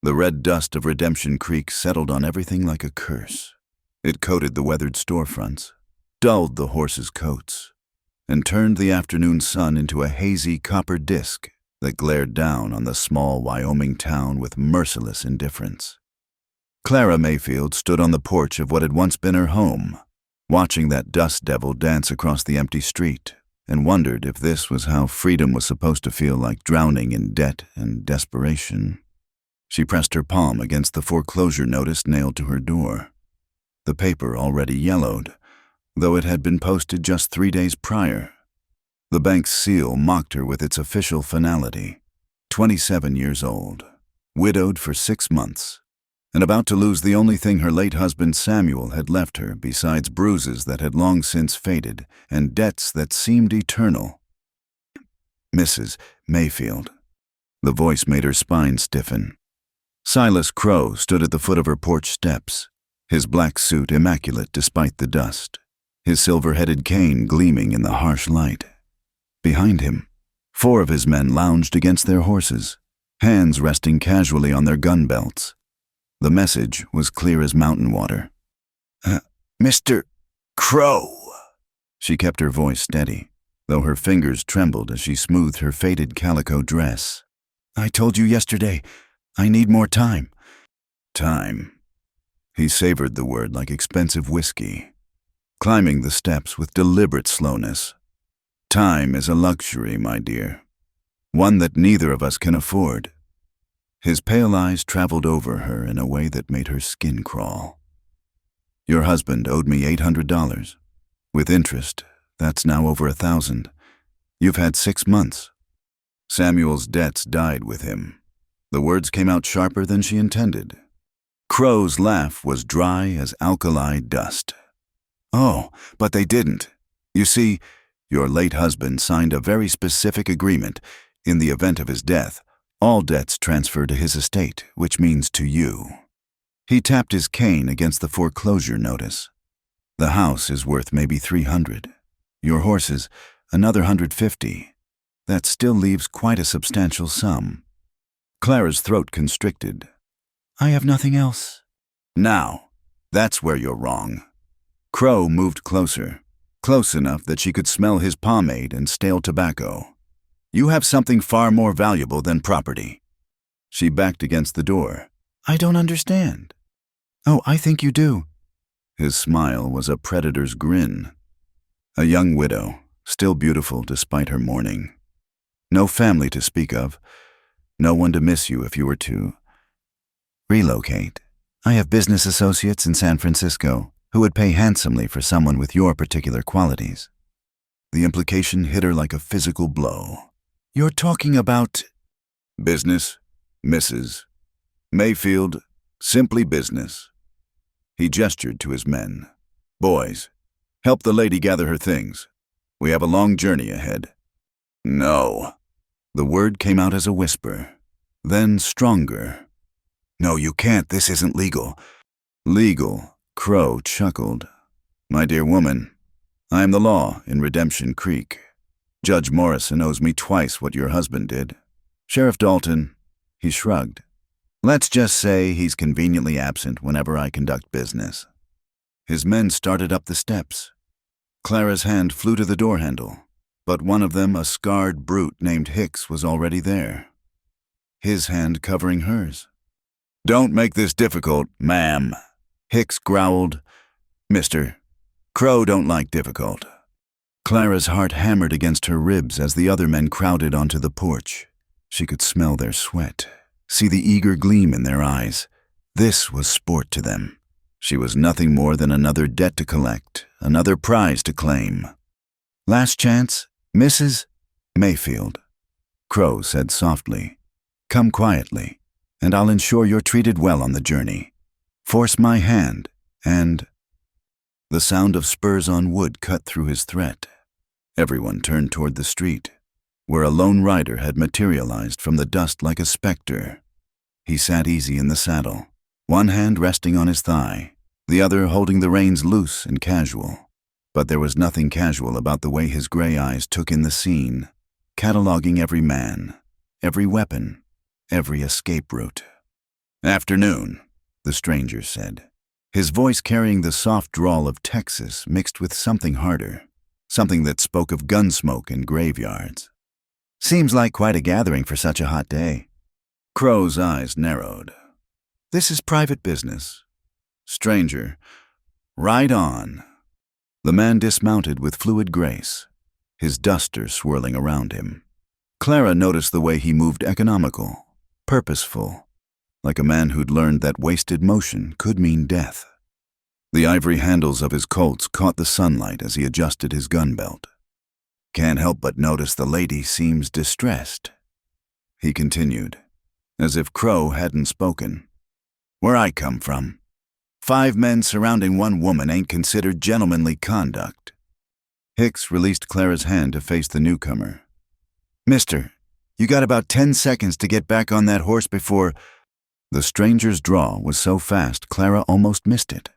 The red dust of Redemption Creek settled on everything like a curse. It coated the weathered storefronts, dulled the horses' coats, and turned the afternoon sun into a hazy copper disk that glared down on the small Wyoming town with merciless indifference. Clara Mayfield stood on the porch of what had once been her home, watching that dust devil dance across the empty street, and wondered if this was how freedom was supposed to feel, like drowning in debt and desperation. She pressed her palm against the foreclosure notice nailed to her door. The paper already yellowed, though it had been posted just 3 days prior. The bank's seal mocked her with its official finality. 27 years old, widowed for 6 months, and about to lose the only thing her late husband Samuel had left her besides bruises that had long since faded and debts that seemed eternal. Mrs. Mayfield. The voice made her spine stiffen. Silas Crow stood at the foot of her porch steps, his black suit immaculate despite the dust, his silver-headed cane gleaming in the harsh light. Behind him, 4 of his men lounged against their horses, hands resting casually on their gun belts. The message was clear as mountain water. Mr. Crow. She kept her voice steady, though her fingers trembled as she smoothed her faded calico dress. I told you yesterday, I need more time. Time. He savored the word like expensive whiskey, climbing the steps with deliberate slowness. Time is a luxury, my dear, one that neither of us can afford. His pale eyes traveled over her in a way that made her skin crawl. Your husband owed me $800. With interest, that's now over $1,000. You've had 6 months. Samuel's debts died with him. The words came out sharper than she intended. Crow's laugh was dry as alkali dust. Oh, but they didn't. You see, your late husband signed a very specific agreement. In the event of his death, all debts transfer to his estate, which means to you. He tapped his cane against the foreclosure notice. The house is worth maybe $300. Your horses, another $150. That still leaves quite a substantial sum. Clara's throat constricted. I have nothing else. Now, that's where you're wrong. Crow moved closer, close enough that she could smell his pomade and stale tobacco. You have something far more valuable than property. She backed against the door. I don't understand. Oh, I think you do. His smile was a predator's grin. A young widow, still beautiful despite her mourning. No family to speak of. No one to miss you if you were to relocate. I have business associates in San Francisco who would pay handsomely for someone with your particular qualities. The implication hit her like a physical blow. You're talking about business, Mrs. Mayfield, simply business. He gestured to his men. Boys, help the lady gather her things. We have a long journey ahead. No. The word came out as a whisper, then stronger. No, you can't. This isn't legal. Legal, Crow chuckled. My dear woman, I am the law in Redemption Creek. Judge Morrison owes me twice what your husband did. Sheriff Dalton, he shrugged. Let's just say he's conveniently absent whenever I conduct business. His men started up the steps. Clara's hand flew to the door handle, but one of them, a scarred brute named Hicks, was already there. His hand covering hers. Don't make this difficult, ma'am. Hicks growled. Mr. Crow don't like difficult. Clara's heart hammered against her ribs as the other men crowded onto the porch. She could smell their sweat, see the eager gleam in their eyes. This was sport to them. She was nothing more than another debt to collect, another prize to claim. Last chance, Mrs. Mayfield, Crow said softly. Come quietly, and I'll ensure you're treated well on the journey. Force my hand, and the sound of spurs on wood cut through his threat. Everyone turned toward the street, where a lone rider had materialized from the dust like a specter. He sat easy in the saddle, one hand resting on his thigh, the other holding the reins loose and casual. But there was nothing casual about the way his gray eyes took in the scene, cataloging every man, every weapon, every escape route. "Afternoon," the stranger said, his voice carrying the soft drawl of Texas mixed with something harder, something that spoke of gun smoke and graveyards. "Seems like quite a gathering for such a hot day." Crow's eyes narrowed. "This is private business." Stranger, "Right on." The man dismounted with fluid grace, his duster swirling around him. Clara noticed the way he moved, economical, purposeful, like a man who'd learned that wasted motion could mean death. The ivory handles of his Colts caught the sunlight as he adjusted his gun belt. "Can't help but notice the lady seems distressed," he continued, as if Crow hadn't spoken. "Where I come from, 5 men surrounding 1 woman ain't considered gentlemanly conduct." Hicks released Clara's hand to face the newcomer. "Mister, you got about 10 seconds to get back on that horse before—" The stranger's draw was so fast Clara almost missed it.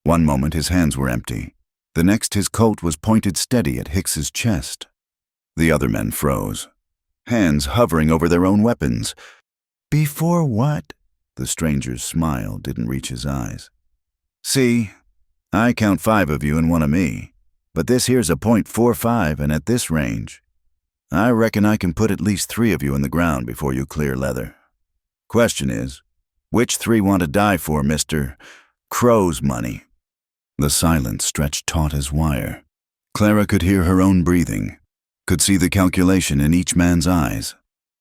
One moment his hands were empty. The next his Colt was pointed steady at Hicks's chest. The other men froze, hands hovering over their own weapons. "Before what?" The stranger's smile didn't reach his eyes. "See, I count 5 of you and 1 of me, but this here's a .45, and at this range, I reckon I can put at least 3 of you in the ground before you clear leather. Question is, which 3 want to die for, Mr. Crow's money?" The silence stretched taut as wire. Clara could hear her own breathing, could see the calculation in each man's eyes.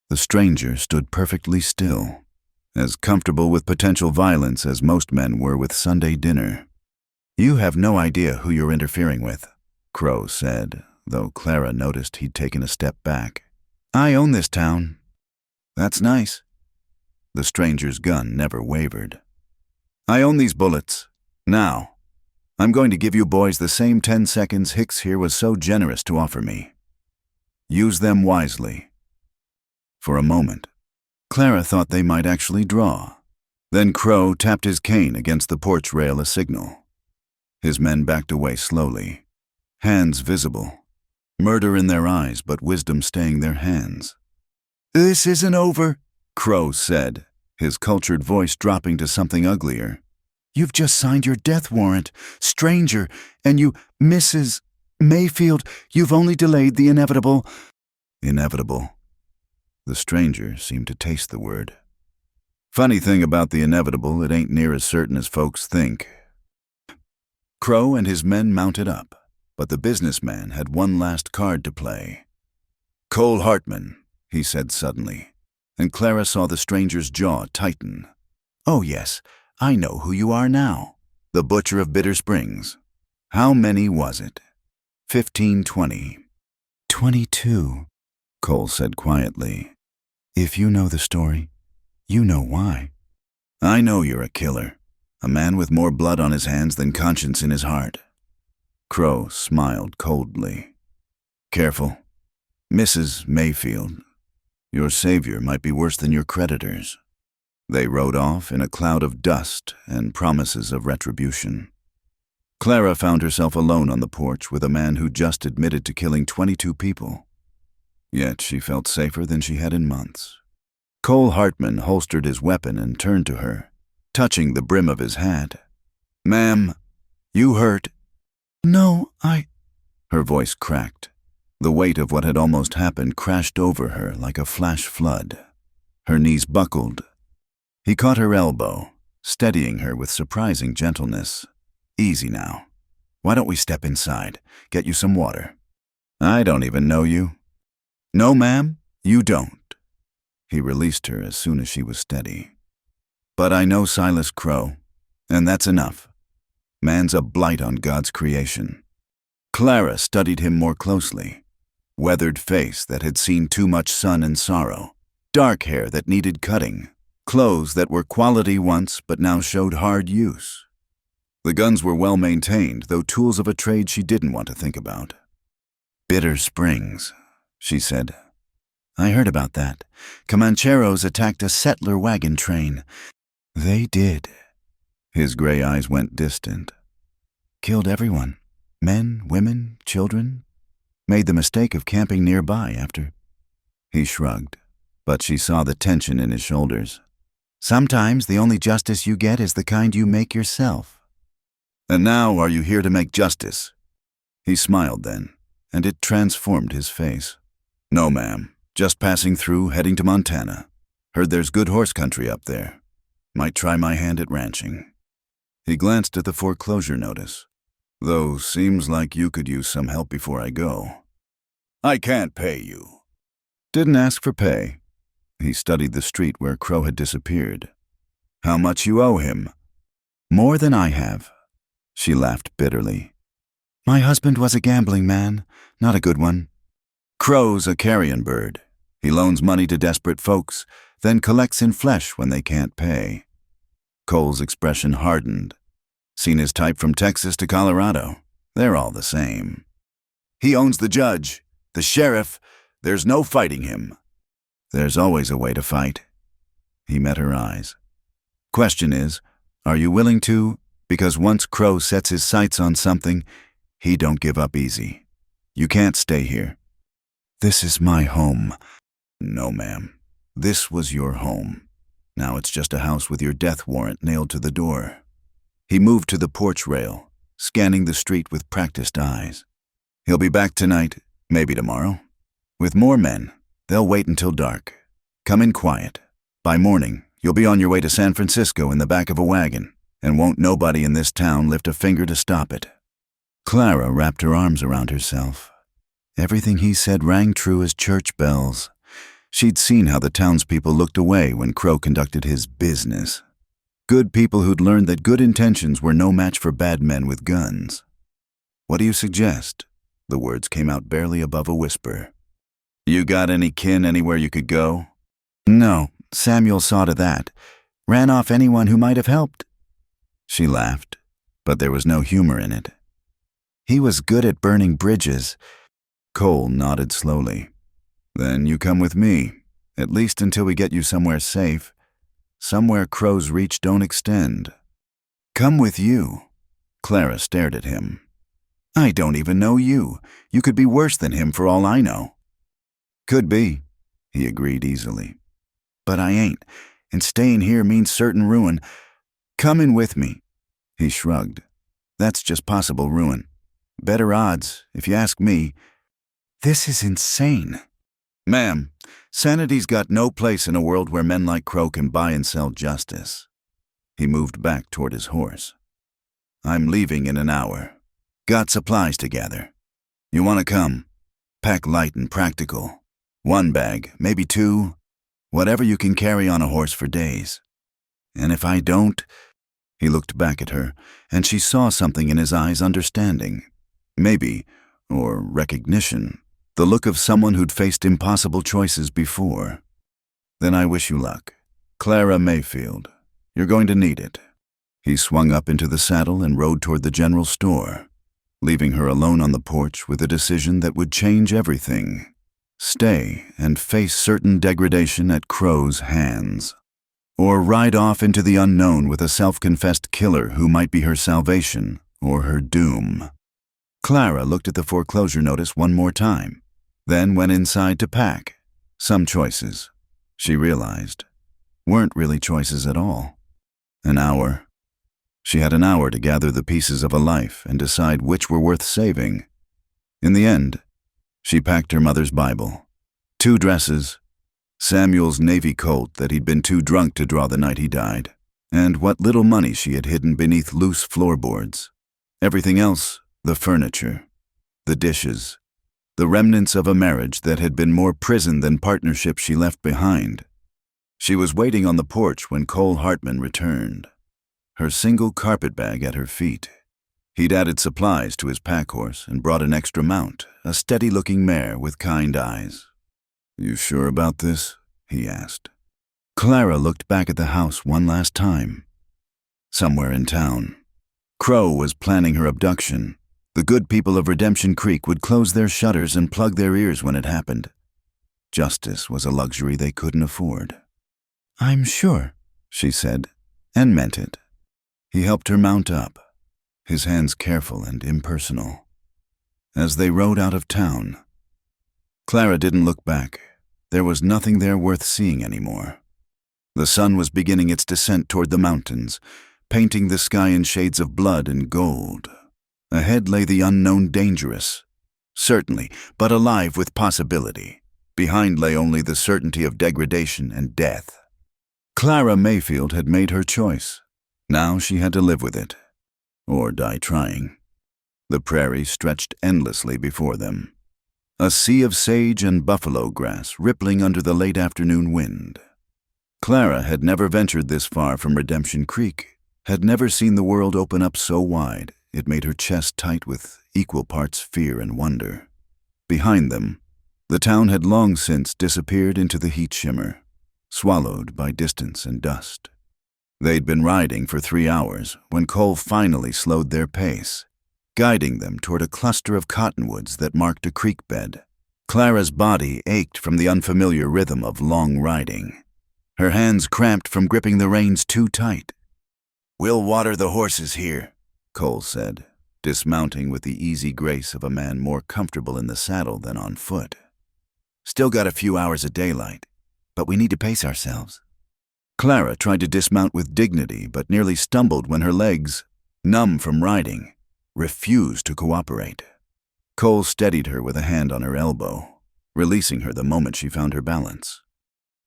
The stranger stood perfectly still, as comfortable with potential violence as most men were with Sunday dinner. "You have no idea who you're interfering with," Crow said, though Clara noticed he'd taken a step back. "I own this town." "That's nice." The stranger's gun never wavered. "I own these bullets. Now, I'm going to give you boys the same 10 seconds Hicks here was so generous to offer me. Use them wisely." For a moment, Clara thought they might actually draw. Then Crow tapped his cane against the porch rail, a signal. His men backed away slowly, hands visible, murder in their eyes but wisdom staying their hands. "This isn't over," Crow said, his cultured voice dropping to something uglier. "You've just signed your death warrant, stranger, and you, Mrs. Mayfield, you've only delayed the inevitable." Inevitable. The stranger seemed to taste the word. "Funny thing about the inevitable, it ain't near as certain as folks think." Crow and his men mounted up, but the businessman had one last card to play. "Cole Hartman," he said suddenly, and Clara saw the stranger's jaw tighten. "Oh yes, I know who you are now. The butcher of Bitter Springs. How many was it?" 15, 20. 22, Cole said quietly. "If you know the story, you know why." "I know you're a killer, a man with more blood on his hands than conscience in his heart." Crow smiled coldly. "Careful. Mrs. Mayfield, your savior might be worse than your creditors." They rode off in a cloud of dust and promises of retribution. Clara found herself alone on the porch with a man who just admitted to killing 22 people. Yet she felt safer than she had in months. Cole Hartman holstered his weapon and turned to her, touching the brim of his hat. "Ma'am, you hurt?" "No, Her voice cracked. The weight of what had almost happened crashed over her like a flash flood. Her knees buckled. He caught her elbow, steadying her with surprising gentleness. "Easy now. Why don't we step inside, get you some water?" "I don't even know you." "No, ma'am, you don't." He released her as soon as she was steady. "But I know Silas Crow, and that's enough. Man's a blight on God's creation." Clara studied him more closely. Weathered face that had seen too much sun and sorrow, dark hair that needed cutting, clothes that were quality once but now showed hard use. The guns were well maintained, though tools of a trade she didn't want to think about. "Bitter Springs," she said. "I heard about that. Comancheros attacked a settler wagon train." "They did." His gray eyes went distant. "Killed everyone. Men, women, children. Made the mistake of camping nearby after." He shrugged, but she saw the tension in his shoulders. Sometimes the only justice you get is the kind you make yourself. And now are you here to make justice? He smiled then, and it transformed his face. No, ma'am. Just passing through, heading to Montana. Heard there's good horse country up there. Might try my hand at ranching. He glanced at the foreclosure notice. Though seems like you could use some help before I go. I can't pay you. Didn't ask for pay. He studied the street where Crow had disappeared. How much you owe him? More than I have. She laughed bitterly. My husband was a gambling man, not a good one. Crow's a carrion bird. He loans money to desperate folks, then collects in flesh when they can't pay. Cole's expression hardened. Seen his type from Texas to Colorado. They're all the same. He owns the judge, the sheriff. There's no fighting him. There's always a way to fight. He met her eyes. Question is, are you willing to? Because once Crow sets his sights on something, he don't give up easy. You can't stay here. This is my home. No, ma'am. This was your home. Now it's just a house with your death warrant nailed to the door. He moved to the porch rail, scanning the street with practiced eyes. He'll be back tonight, maybe tomorrow. With more men, they'll wait until dark. Come in quiet. By morning, you'll be on your way to San Francisco in the back of a wagon, and won't nobody in this town lift a finger to stop it. Clara wrapped her arms around herself. Everything he said rang true as church bells. She'd seen how the townspeople looked away when Crow conducted his business. Good people who'd learned that good intentions were no match for bad men with guns. What do you suggest? The words came out barely above a whisper. You got any kin anywhere you could go? No, Samuel saw to that. Ran off anyone who might have helped. She laughed, but there was no humor in it. He was good at burning bridges. Cole nodded slowly. Then you come with me, at least until we get you somewhere safe. Somewhere Crow's reach don't extend. Come with you. Clara stared at him. I don't even know you. You could be worse than him for all I know. Could be, he agreed easily. But I ain't, and staying here means certain ruin. Come in with me. He shrugged. That's just possible ruin. Better odds, if you ask me. This is insane. Ma'am, sanity's got no place in a world where men like Crow can buy and sell justice. He moved back toward his horse. I'm leaving in an hour. Got supplies to gather. You want to come? Pack light and practical. 1 bag, maybe 2. Whatever you can carry on a horse for days. And if I don't... He looked back at her, and she saw something in his eyes, understanding. Maybe, or recognition. The look of someone who'd faced impossible choices before. Then I wish you luck. Clara Mayfield. You're going to need it. He swung up into the saddle and rode toward the general store, leaving her alone on the porch with a decision that would change everything. Stay and face certain degradation at Crow's hands. Or ride off into the unknown with a self-confessed killer who might be her salvation or her doom. Clara looked at the foreclosure notice one more time, then went inside to pack. Some choices, she realized, weren't really choices at all. An hour. She had an hour to gather the pieces of a life and decide which were worth saving. In the end, she packed her mother's Bible, 2 dresses, Samuel's Navy coat that he'd been too drunk to draw the night he died, and what little money she had hidden beneath loose floorboards. Everything else, the furniture, the dishes, the remnants of a marriage that had been more prison than partnership, she left behind. She was waiting on the porch when Cole Hartman returned, her single carpet bag at her feet. He'd added supplies to his pack horse and brought an extra mount, a steady-looking mare with kind eyes. You sure about this? He asked. Clara looked back at the house one last time. Somewhere in town. Crow was planning her abduction. The good people of Redemption Creek would close their shutters and plug their ears when it happened. Justice was a luxury they couldn't afford. I'm sure, she said, and meant it. He helped her mount up, his hands careful and impersonal. As they rode out of town, Clara didn't look back. There was nothing there worth seeing anymore. The sun was beginning its descent toward the mountains, painting the sky in shades of blood and gold. Ahead lay the unknown dangerous, certainly, but alive with possibility. Behind lay only the certainty of degradation and death. Clara Mayfield had made her choice. Now she had to live with it, or die trying. The prairie stretched endlessly before them, a sea of sage and buffalo grass rippling under the late afternoon wind. Clara had never ventured this far from Redemption Creek, had never seen the world open up so wide it made her chest tight with equal parts fear and wonder. Behind them, the town had long since disappeared into the heat shimmer, swallowed by distance and dust. They'd been riding for 3 hours when Cole finally slowed their pace, guiding them toward a cluster of cottonwoods that marked a creek bed. Clara's body ached from the unfamiliar rhythm of long riding. Her hands cramped from gripping the reins too tight. "We'll water the horses here," Cole said, dismounting with the easy grace of a man more comfortable in the saddle than on foot. "Still got a few hours of daylight, but we need to pace ourselves." Clara tried to dismount with dignity, but nearly stumbled when her legs, numb from riding, refused to cooperate. Cole steadied her with a hand on her elbow, releasing her the moment she found her balance.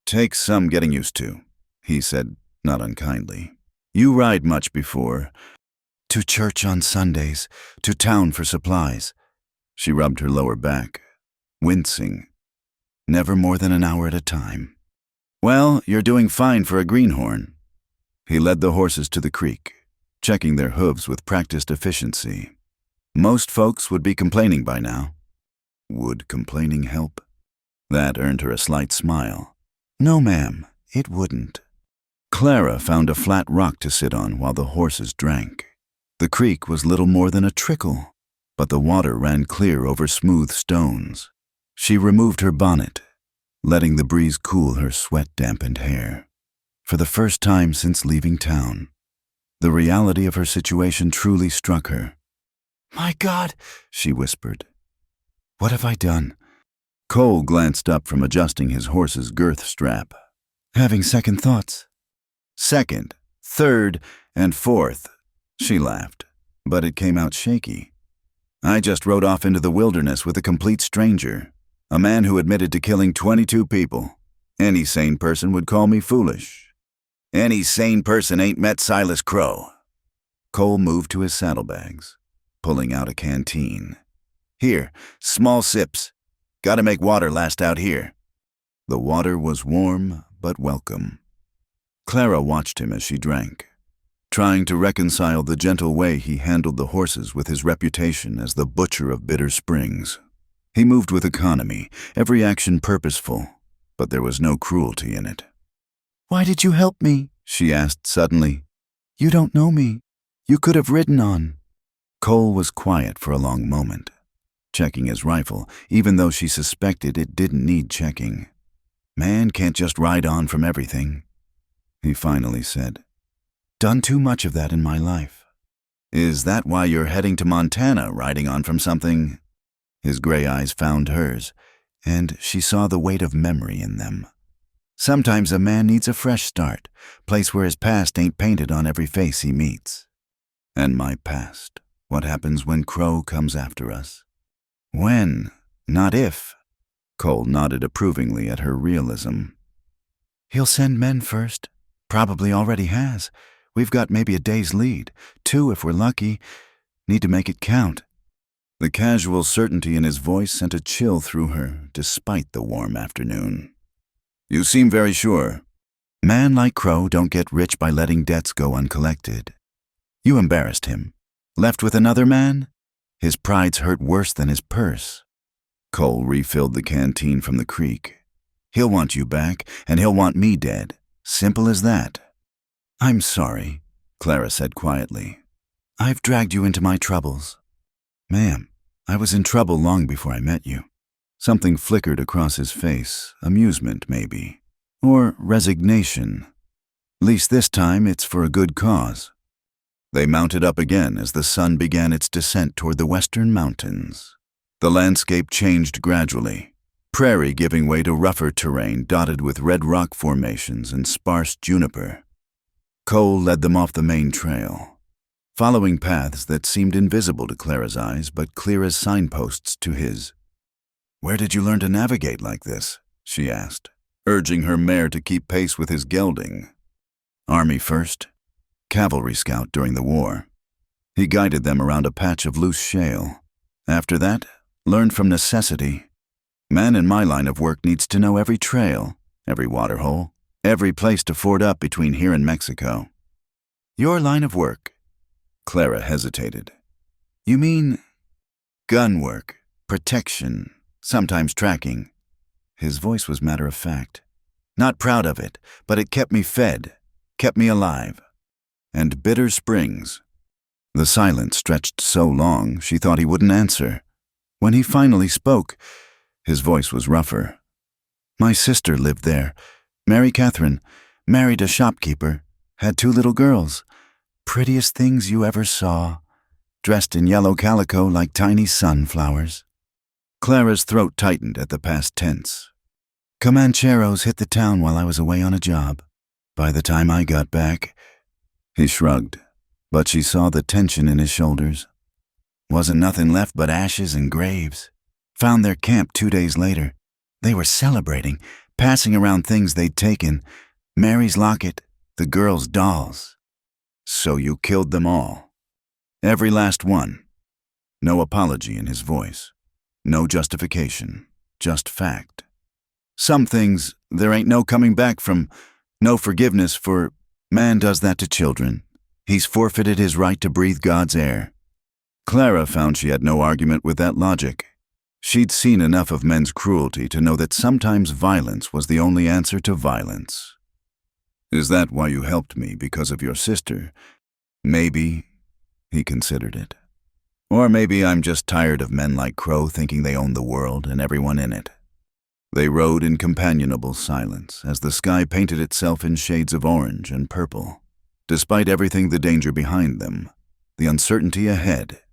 "Takes some getting used to," he said, not unkindly. "You ride much before." "To church on Sundays, to town for supplies." She rubbed her lower back, wincing. "Never more than an hour at a time." "Well, you're doing fine for a greenhorn." He led the horses to the creek, checking their hooves with practiced efficiency. Most folks would be complaining by now. Would complaining help? That earned her a slight smile. "No, ma'am, it wouldn't." Clara found a flat rock to sit on while the horses drank. The creek was little more than a trickle, but the water ran clear over smooth stones. She removed her bonnet, letting the breeze cool her sweat-dampened hair. For the first time since leaving town, the reality of her situation truly struck her. "My God," she whispered. "What have I done?" Cole glanced up from adjusting his horse's girth strap. "Having second thoughts." "Second, third, and fourth," she laughed, but it came out shaky. "I just rode off into the wilderness with a complete stranger, a man who admitted to killing 22 people. Any sane person would call me foolish. Any sane person ain't met Silas Crow." Cole moved to his saddlebags, pulling out a canteen. "Here, small sips. Gotta make water last out here." The water was warm but welcome. Clara watched him as she drank, trying to reconcile the gentle way he handled the horses with his reputation as the butcher of Bitter Springs. He moved with economy, every action purposeful, but there was no cruelty in it. "Why did you help me?" she asked suddenly. "You don't know me. You could have ridden on." Cole was quiet for a long moment, checking his rifle, even though she suspected it didn't need checking. "Man can't just ride on from everything," he finally said. "Done too much of that in my life." "Is that why you're heading to Montana, riding on from something?" His gray eyes found hers, and she saw the weight of memory in them. "Sometimes a man needs a fresh start, place where his past ain't painted on every face he meets." "And my past? What happens when Crow comes after us?" "When, not if." Cole nodded approvingly at her realism. "He'll send men first. Probably already has. We've got maybe a day's lead, 2 if we're lucky. Need to make it count." The casual certainty in his voice sent a chill through her, despite the warm afternoon. "You seem very sure." "Man like Crow don't get rich by letting debts go uncollected." "You embarrassed him. Left with another man? His pride's hurt worse than his purse." Cole refilled the canteen from the creek. "He'll want you back, and he'll want me dead. Simple as that." "I'm sorry," Clara said quietly. "I've dragged you into my troubles." "Ma'am, I was in trouble long before I met you." Something flickered across his face, amusement maybe, or resignation. "At least this time it's for a good cause." They mounted up again as the sun began its descent toward the western mountains. The landscape changed gradually. prairie giving way to rougher terrain dotted with red rock formations and sparse juniper. Cole led them off the main trail, following paths that seemed invisible to Clara's eyes but clear as signposts to his. "Where did you learn to navigate like this?" she asked, urging her mare to keep pace with his gelding. "Army first, cavalry scout during the war." He guided them around a patch of loose shale. After that, learned from necessity. Man in my line of work needs to know every trail, every waterhole, every place to ford up between here and Mexico. "Your line of work?" Clara hesitated. "You mean gun work, protection, sometimes tracking." His voice was matter-of-fact. "Not proud of it, but it kept me fed, kept me alive." And bitter springs. The silence stretched so long she thought he wouldn't answer. When he finally spoke, his voice was rougher. "My sister lived there. Mary Catherine, married a shopkeeper, had 2 little girls. Prettiest things you ever saw, dressed in yellow calico like tiny sunflowers." Clara's throat tightened at the past tense. "Comancheros hit the town while I was away on a job. By the time I got back..." He shrugged, but she saw the tension in his shoulders. "Wasn't nothing left but ashes and graves. Found their camp 2 days later. They were celebrating, passing around things they'd taken. Mary's locket, the girls' dolls." "So you killed them all?" "Every last one." No apology in his voice. No justification. Just fact. "Some things there ain't no coming back from, no forgiveness for. Man does that to children. He's forfeited his right to breathe God's air." Clara found she had no argument with that logic. She'd seen enough of men's cruelty to know that sometimes violence was the only answer to violence. "Is that why you helped me, because of your sister?" "Maybe," he considered it. "Or maybe I'm just tired of men like Crow thinking they own the world and everyone in it." They rode in companionable silence as the sky painted itself in shades of orange and purple. Despite everything, the danger behind them, the uncertainty ahead,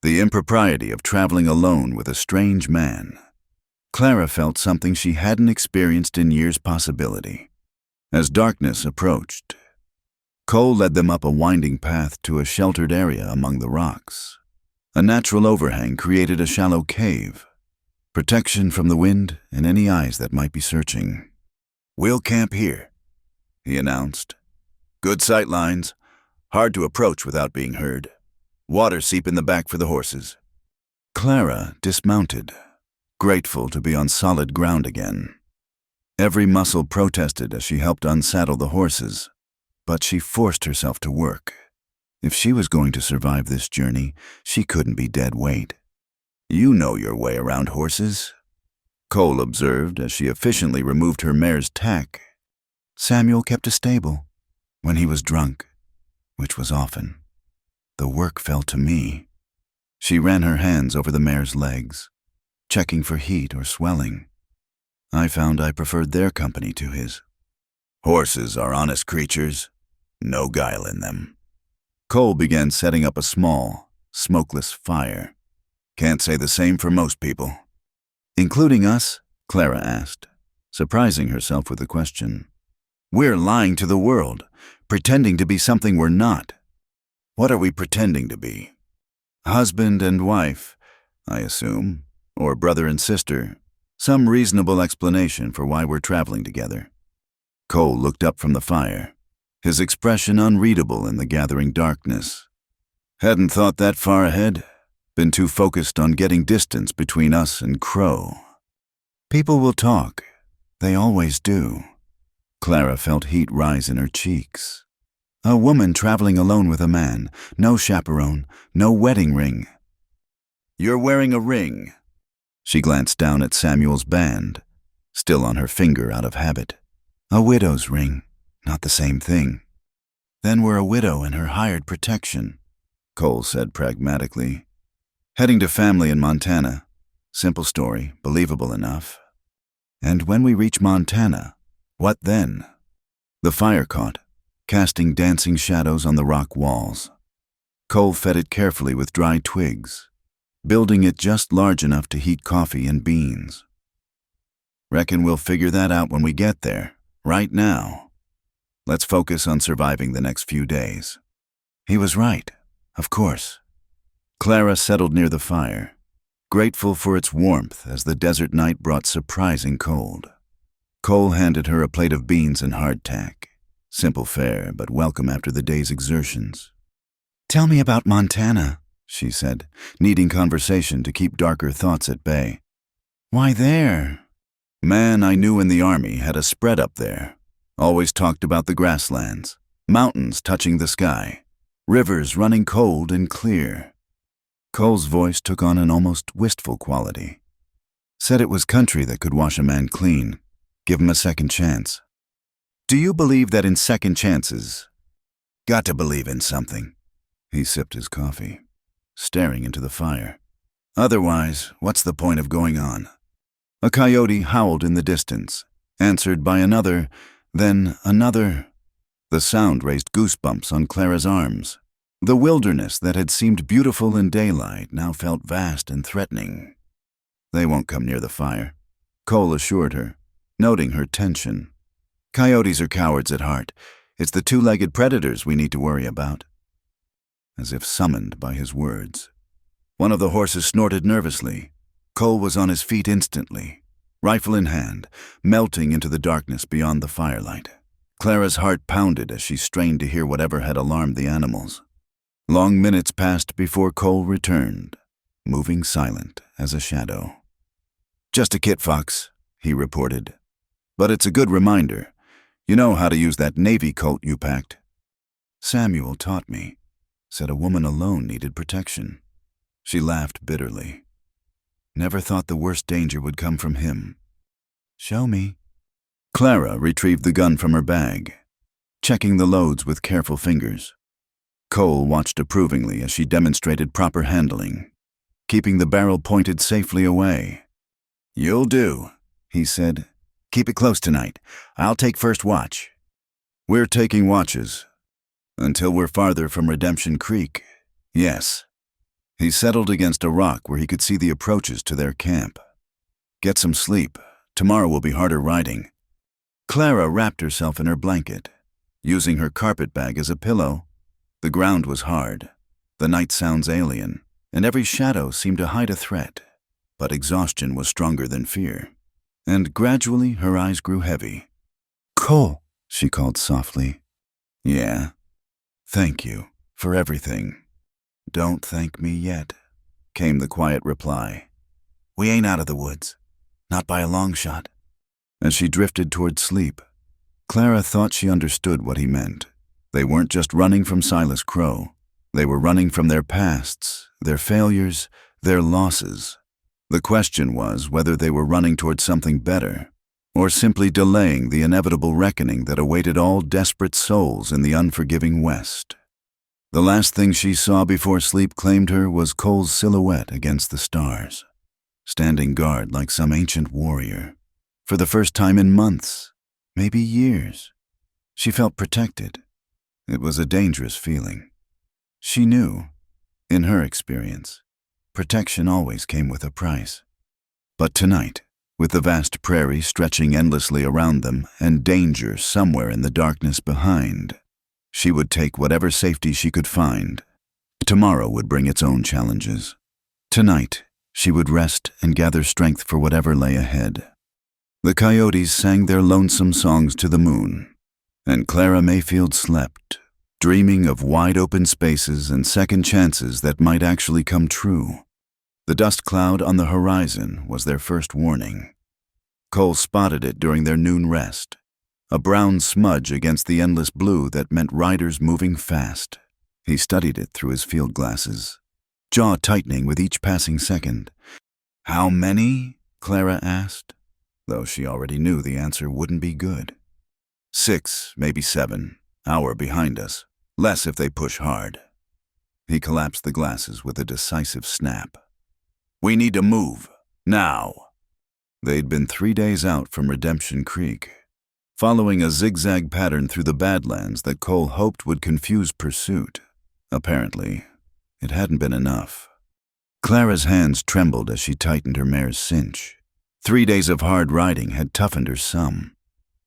the impropriety of traveling alone with a strange man, Clara felt something she hadn't experienced in years' possibility. As darkness approached, Cole led them up a winding path to a sheltered area among the rocks. A natural overhang created a shallow cave, protection from the wind and any eyes that might be searching. "We'll camp here," he announced. "Good sight lines, hard to approach without being heard. Water seep in the back for the horses." Clara dismounted, grateful to be on solid ground again. Every muscle protested as she helped unsaddle the horses, but she forced herself to work. If she was going to survive this journey, she couldn't be dead weight. "You know your way around horses," Cole observed as she efficiently removed her mare's tack. "Samuel kept a stable when he was drunk, which was often. The work fell to me." She ran her hands over the mare's legs, checking for heat or swelling. "I found I preferred their company to his." "Horses are honest creatures, no guile in them." Cole began setting up a small, smokeless fire. "Can't say the same for most people." "Including us?" Clara asked, surprising herself with the question. "We're lying to the world, pretending to be something we're not." "What are we pretending to be?" "Husband and wife, I assume, or brother and sister. Some reasonable explanation for why we're traveling together." Cole looked up from the fire, his expression unreadable in the gathering darkness. "Hadn't thought that far ahead. Been too focused on getting distance between us and Crow." "People will talk. They always do." Clara felt heat rise in her cheeks. A woman traveling alone with a man, no chaperone, no wedding ring. "You're wearing a ring." She glanced down at Samuel's band, still on her finger out of habit. "A widow's ring, not the same thing." "Then we're a widow and her hired protection," Cole said pragmatically. "Heading to family in Montana. Simple story, believable enough." "And when we reach Montana, what then?" The fire caught, casting dancing shadows on the rock walls. Cole fed it carefully with dry twigs, building it just large enough to heat coffee and beans. Reckon we'll figure that out when we get there. Right now, let's focus on surviving the next few days." He was right, of course. Clara settled near the fire, grateful for its warmth as the desert night brought surprising cold. Cole handed her a plate of beans and hardtack. Simple fare, but welcome after the day's exertions. "Tell me about Montana," she said, needing conversation to keep darker thoughts at bay. "Why there?" "Man I knew in the army had a spread up there. Always talked about the grasslands, mountains touching the sky, rivers running cold and clear." Cole's voice took on an almost wistful quality. Said it was country that could wash a man clean, give him a second chance. "Do you believe that in second chances?" "Got to believe in something." He sipped his coffee, staring into the fire. "Otherwise, what's the point of going on?" A coyote howled in the distance, answered by another, then another. The sound raised goosebumps on Clara's arms. The wilderness that had seemed beautiful in daylight now felt vast and threatening. "They won't come near the fire," Cole assured her, noting her tension. "Coyotes are cowards at heart. It's the two-legged predators we need to worry about." As if summoned by his words, one of the horses snorted nervously. Cole was on his feet instantly, rifle in hand, melting into the darkness beyond the firelight. Clara's heart pounded as she strained to hear whatever had alarmed the animals. Long minutes passed before Cole returned, moving silent as a shadow. "Just a kit fox," he reported. "But it's a good reminder. You know how to use that Navy coat you packed." "Samuel taught me," said a woman alone needed protection. She laughed bitterly. "Never thought the worst danger would come from him." "Show me." Clara retrieved the gun from her bag, checking the loads with careful fingers. Cole watched approvingly as she demonstrated proper handling, keeping the barrel pointed safely away. "You'll do," he said. "Keep it close tonight. I'll take first watch." "We're taking watches. Until we're farther from Redemption Creek. Yes." He settled against a rock where he could see the approaches to their camp. "Get some sleep. Tomorrow will be harder riding." Clara wrapped herself in her blanket, using her carpet bag as a pillow. The ground was hard, the night sounds alien, and every shadow seemed to hide a threat. But exhaustion was stronger than fear, and gradually her eyes grew heavy. "Cole," she called softly. "Yeah? Thank you for everything." "Don't thank me yet," came the quiet reply. "We ain't out of the woods. Not by a long shot." As she drifted toward sleep, Clara thought she understood what he meant. They weren't just running from Silas Crow. They were running from their pasts, their failures, their losses. The question was whether they were running toward something better, or simply delaying the inevitable reckoning that awaited all desperate souls in the unforgiving West. The last thing she saw before sleep claimed her was Cole's silhouette against the stars, standing guard like some ancient warrior. For the first time in months, maybe years, she felt protected. It was a dangerous feeling. She knew, in her experience, protection always came with a price. But tonight, with the vast prairie stretching endlessly around them and danger somewhere in the darkness behind, she would take whatever safety she could find. Tomorrow would bring its own challenges. Tonight, she would rest and gather strength for whatever lay ahead. The coyotes sang their lonesome songs to the moon, and Clara Mayfield slept, dreaming of wide-open spaces and second chances that might actually come true. The dust cloud on the horizon was their first warning. Cole spotted it during their noon rest, a brown smudge against the endless blue that meant riders moving fast. He studied it through his field glasses, jaw tightening with each passing second. "How many?" Clara asked, though she already knew the answer wouldn't be good. 6, maybe 7, hour behind us. Less if they push hard." He collapsed the glasses with a decisive snap. "We need to move, now." They'd been 3 days out from Redemption Creek, following a zigzag pattern through the Badlands that Cole hoped would confuse pursuit. Apparently, it hadn't been enough. Clara's hands trembled as she tightened her mare's cinch, 3 days of hard riding had toughened her some,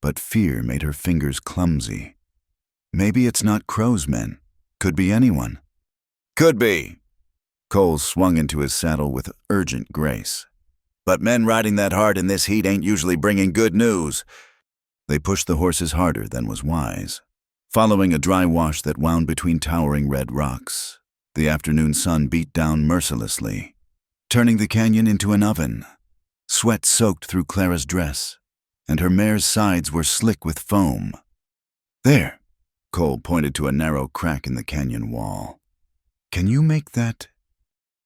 but fear made her fingers clumsy. Maybe it's not Crow's men. Could be anyone. Could be. Cole swung into his saddle with urgent grace. But men riding that hard in this heat ain't usually bringing good news. They pushed the horses harder than was wise, following a dry wash that wound between towering red rocks. The afternoon sun beat down mercilessly, turning the canyon into an oven. Sweat soaked through Clara's dress, and her mare's sides were slick with foam. There, Cole pointed to a narrow crack in the canyon wall. Can you make that?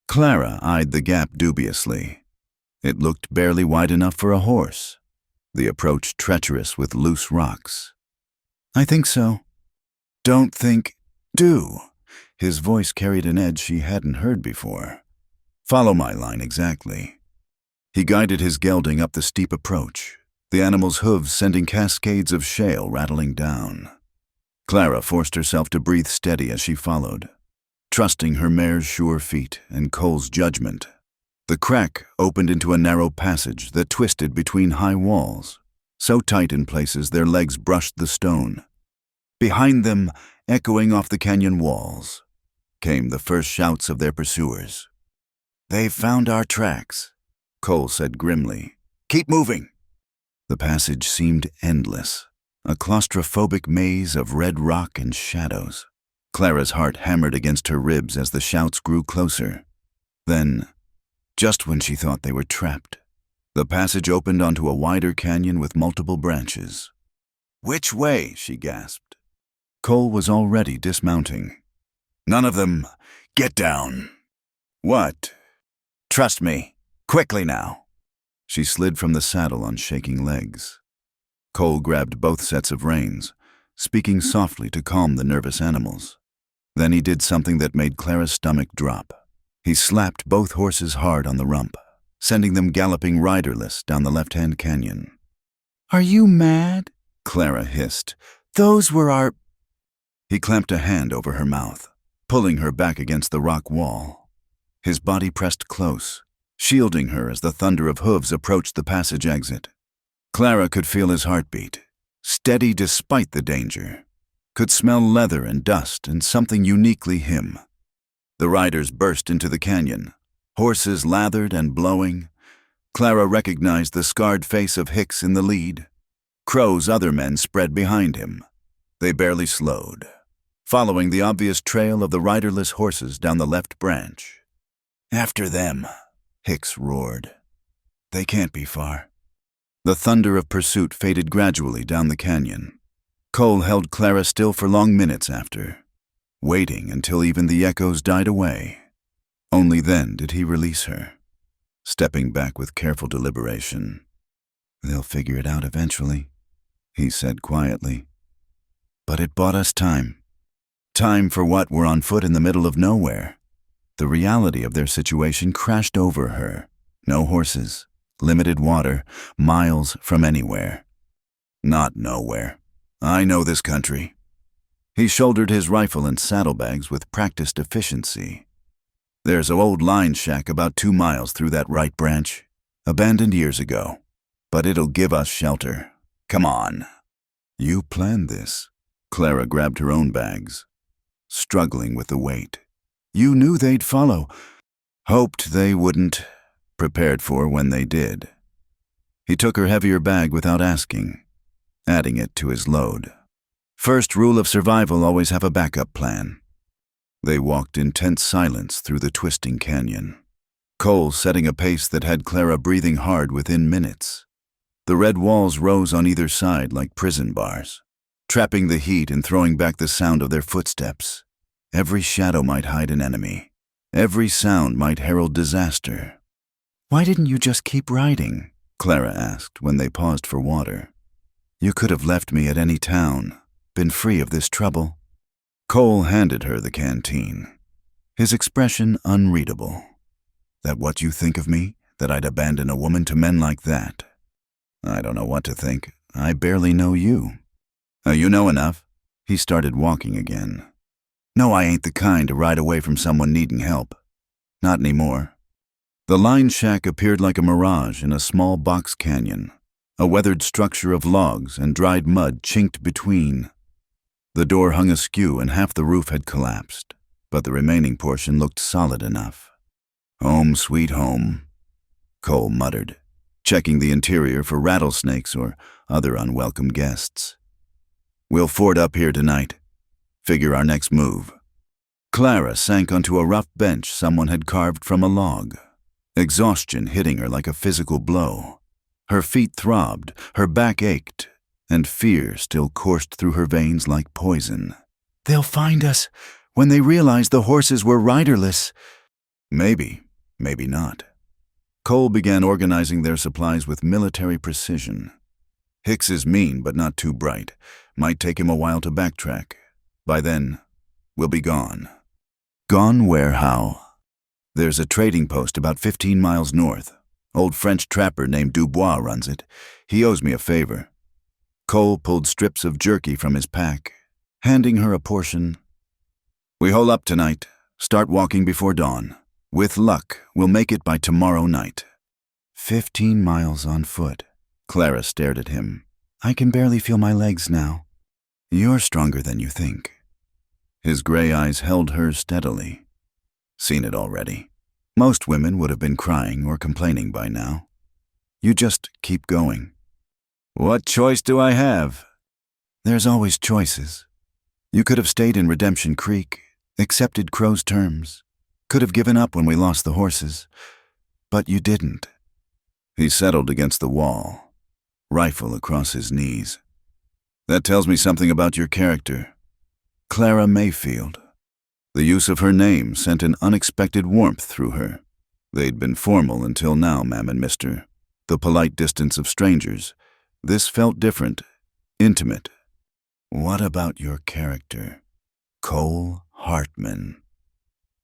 Clara eyed the gap dubiously. It looked barely wide enough for a horse, the approach treacherous with loose rocks. I think so. Don't think, do. His voice carried an edge she hadn't heard before. Follow my line exactly. He guided his gelding up the steep approach, the animal's hooves sending cascades of shale rattling down. Clara forced herself to breathe steady as she followed, trusting her mare's sure feet and Cole's judgment. The crack opened into a narrow passage that twisted between high walls, so tight in places their legs brushed the stone. Behind them, echoing off the canyon walls, came the first shouts of their pursuers. They've found our tracks, Cole said grimly. Keep moving. The passage seemed endless, a claustrophobic maze of red rock and shadows. Clara's heart hammered against her ribs as the shouts grew closer. Then, just when she thought they were trapped, the passage opened onto a wider canyon with multiple branches. Which way? She gasped. Cole was already dismounting. None of them. Get down. What? Trust me. Quickly now. She slid from the saddle on shaking legs. Cole grabbed both sets of reins, speaking softly to calm the nervous animals. Then he did something that made Clara's stomach drop. He slapped both horses hard on the rump, sending them galloping riderless down the left-hand canyon. Are you mad? Clara hissed. Those were our... He clamped a hand over her mouth, pulling her back against the rock wall. His body pressed close, shielding her as the thunder of hooves approached the passage exit. Clara could feel his heartbeat, steady despite the danger, could smell leather and dust and something uniquely him. The riders burst into the canyon, horses lathered and blowing. Clara recognized the scarred face of Hicks in the lead. Crow's other men spread behind him. They barely slowed, following the obvious trail of the riderless horses down the left branch. After them, Hicks roared. They can't be far. The thunder of pursuit faded gradually down the canyon. Cole held Clara still for long minutes after, waiting until even the echoes died away. Only then did he release her, stepping back with careful deliberation. They'll figure it out eventually, he said quietly. But it bought us time. Time for what were on foot in the middle of nowhere. The reality of their situation crashed over her. No horses, limited water, miles from anywhere. Not nowhere. I know this country. He shouldered his rifle and saddlebags with practiced efficiency. There's an old line shack about 2 miles through that right branch, abandoned years ago. But it'll give us shelter. Come on. You planned this. Clara grabbed her own bags, struggling with the weight. You knew they'd follow. Hoped they wouldn't. Prepared for when they did. He took her heavier bag without asking, adding it to his load. First rule of survival, always have a backup plan. They walked in tense silence through the twisting canyon, Cole setting a pace that had Clara breathing hard within minutes. The red walls rose on either side like prison bars, trapping the heat and throwing back the sound of their footsteps. Every shadow might hide an enemy. Every sound might herald disaster. Why didn't you just keep riding? Clara asked when they paused for water. You could have left me at any town, been free of this trouble. Cole handed her the canteen, his expression unreadable. That what you think of me? That I'd abandon a woman to men like that? I don't know what to think. I barely know you. You know enough. He started walking again. No, I ain't the kind to ride away from someone needing help. Not anymore. The line shack appeared like a mirage in a small box canyon, a weathered structure of logs and dried mud chinked between. The door hung askew and half the roof had collapsed, but the remaining portion looked solid enough. "Home sweet home," Cole muttered, checking the interior for rattlesnakes or other unwelcome guests. "We'll ford up here tonight. Figure our next move." Clara sank onto a rough bench someone had carved from a log, exhaustion hitting her like a physical blow. Her feet throbbed, her back ached, and fear still coursed through her veins like poison. "They'll find us when they realize the horses were riderless." Maybe, maybe not. Cole began organizing their supplies with military precision. Hicks is mean but not too bright. Might take him a while to backtrack. By then, we'll be gone. Gone where, how? There's a trading post about 15 miles north. Old French trapper named Dubois runs it. He owes me a favor. Cole pulled strips of jerky from his pack, handing her a portion. "We hole up tonight. Start walking before dawn. With luck, we'll make it by tomorrow night." 15 miles on foot. Clara stared at him. "I can barely feel my legs now." "You're stronger than you think." His gray eyes held hers steadily. "Seen it already. Most women would have been crying or complaining by now. You just keep going." "What choice do I have?" "There's always choices. You could have stayed in Redemption Creek, accepted Crow's terms, could have given up when we lost the horses, but you didn't." He settled against the wall, rifle across his knees. "That tells me something about your character. Clara Mayfield." The use of her name sent an unexpected warmth through her. They'd been formal until now, ma'am and mister, the polite distance of strangers. This felt different, intimate. "What about your character? Cole Hartman."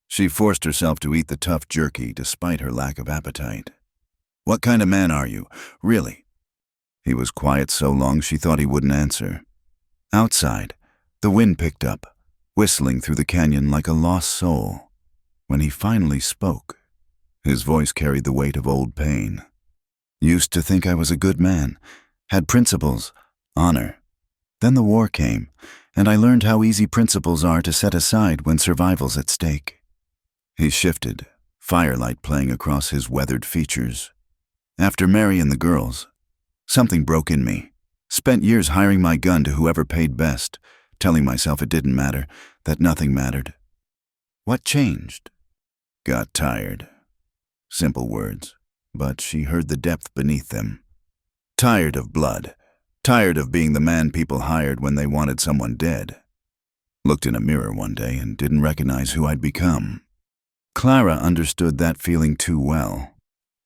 She forced herself to eat the tough jerky despite her lack of appetite. "What kind of man are you, really?" He was quiet so long she thought he wouldn't answer. Outside, the wind picked up, whistling through the canyon like a lost soul. When he finally spoke, his voice carried the weight of old pain. "Used to think I was a good man, had principles, honor. Then the war came, and I learned how easy principles are to set aside when survival's at stake." He shifted, firelight playing across his weathered features. "After Mary and the girls, something broke in me. Spent years hiring my gun to whoever paid best, telling myself it didn't matter, that nothing mattered." "What changed?" "Got tired." Simple words, but she heard the depth beneath them. Tired of blood. Tired of being the man people hired when they wanted someone dead. Looked in a mirror one day and didn't recognize who I'd become. Clara understood that feeling too well.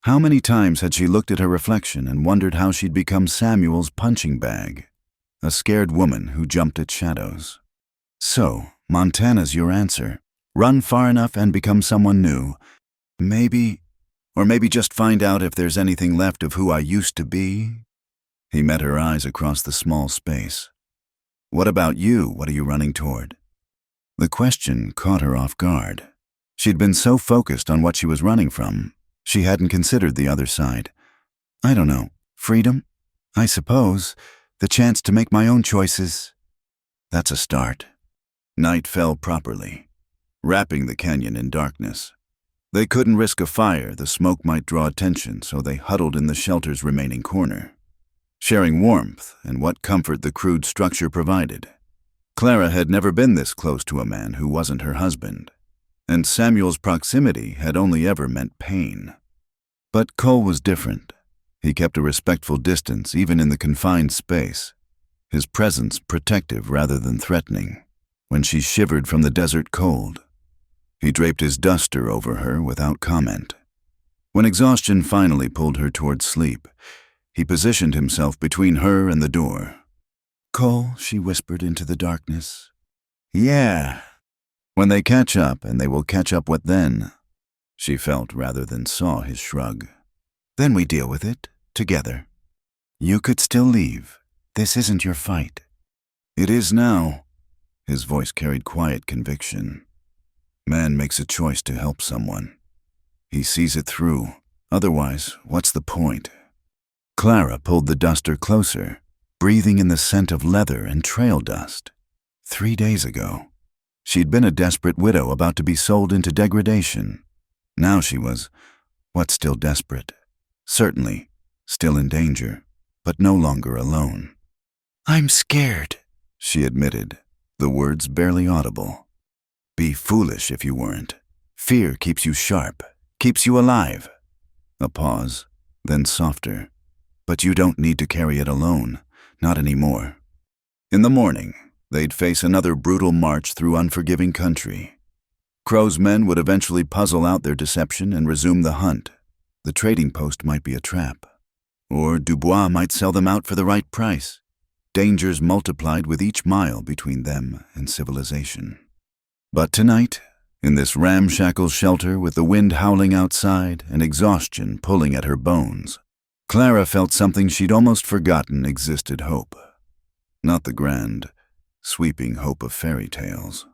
How many times had she looked at her reflection and wondered how she'd become Samuel's punching bag, a scared woman who jumped at shadows. "So, Montana's your answer. Run far enough and become someone new. Maybe, or maybe just find out if there's anything left of who I used to be." He met her eyes across the small space. "What about you? What are you running toward?" The question caught her off guard. She'd been so focused on what she was running from, she hadn't considered the other side. "I don't know. Freedom? I suppose. The chance to make my own choices." "That's a start." Night fell properly, wrapping the canyon in darkness. They couldn't risk a fire, the smoke might draw attention, so they huddled in the shelter's remaining corner, sharing warmth and what comfort the crude structure provided. Clara had never been this close to a man who wasn't her husband, and Samuel's proximity had only ever meant pain. But Cole was different. He kept a respectful distance even in the confined space, his presence protective rather than threatening. When she shivered from the desert cold, he draped his duster over her without comment. When exhaustion finally pulled her toward sleep, he positioned himself between her and the door. "Cole," she whispered into the darkness. "Yeah. When they catch up, and they will catch up what then?" She felt rather than saw his shrug. "Then we deal with it, together. You could still leave. This isn't your fight." "It is now." His voice carried quiet conviction. Man makes a choice to help someone. He sees it through. Otherwise, what's the point? Clara pulled the duster closer, breathing in the scent of leather and trail dust. 3 days ago, she'd been a desperate widow about to be sold into degradation. Now she was, what, still desperate? Certainly, still in danger, but no longer alone. "I'm scared," she admitted, the words barely audible. "Be foolish if you weren't. Fear keeps you sharp, keeps you alive." A pause, then softer. "But you don't need to carry it alone, not anymore." In the morning, they'd face another brutal march through unforgiving country. Crow's men would eventually puzzle out their deception and resume the hunt. The trading post might be a trap. Or Dubois might sell them out for the right price. Dangers multiplied with each mile between them and civilization. But tonight, in this ramshackle shelter with the wind howling outside and exhaustion pulling at her bones, Clara felt something she'd almost forgotten existed: hope. Not the grand, sweeping hope of fairy tales,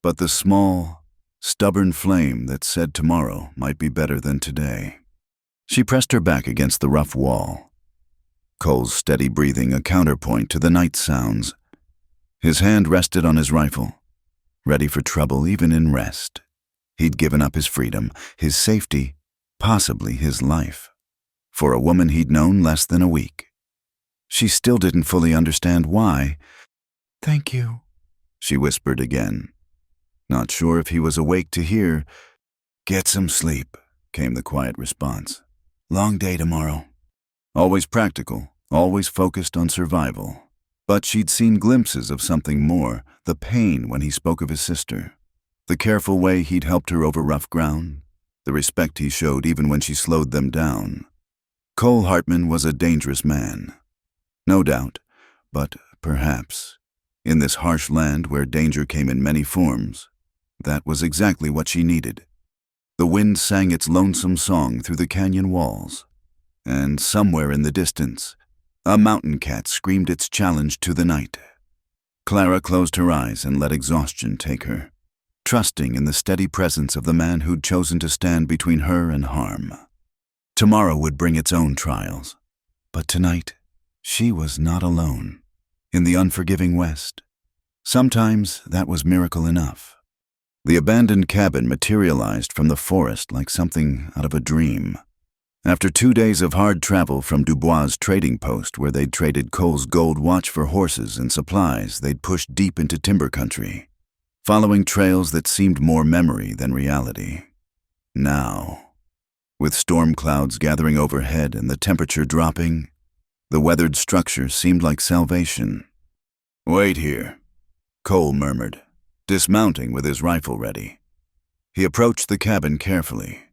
but the small, stubborn flame that said tomorrow might be better than today. She pressed her back against the rough wall, Cole's steady breathing a counterpoint to the night sounds. His hand rested on his rifle, ready for trouble even in rest. He'd given up his freedom, his safety, possibly his life, for a woman he'd known less than a week. She still didn't fully understand why. "Thank you," she whispered again, not sure if he was awake to hear. "Get some sleep," came the quiet response. "Long day tomorrow." Always practical, always focused on survival. But she'd seen glimpses of something more, the pain when he spoke of his sister, the careful way he'd helped her over rough ground, the respect he showed even when she slowed them down. Cole Hartman was a dangerous man. No doubt, but perhaps, in this harsh land where danger came in many forms, that was exactly what she needed. The wind sang its lonesome song through the canyon walls, and somewhere in the distance, a mountain cat screamed its challenge to the night. Clara closed her eyes and let exhaustion take her, trusting in the steady presence of the man who'd chosen to stand between her and harm. Tomorrow would bring its own trials, but tonight, she was not alone. In the unforgiving West, sometimes that was miracle enough. The abandoned cabin materialized from the forest like something out of a dream. After 2 days of hard travel from Dubois' trading post, where they'd traded Cole's gold watch for horses and supplies, they'd pushed deep into timber country, following trails that seemed more memory than reality. Now, with storm clouds gathering overhead and the temperature dropping, the weathered structure seemed like salvation. "Wait here," Cole murmured, dismounting with his rifle ready. He approached the cabin carefully,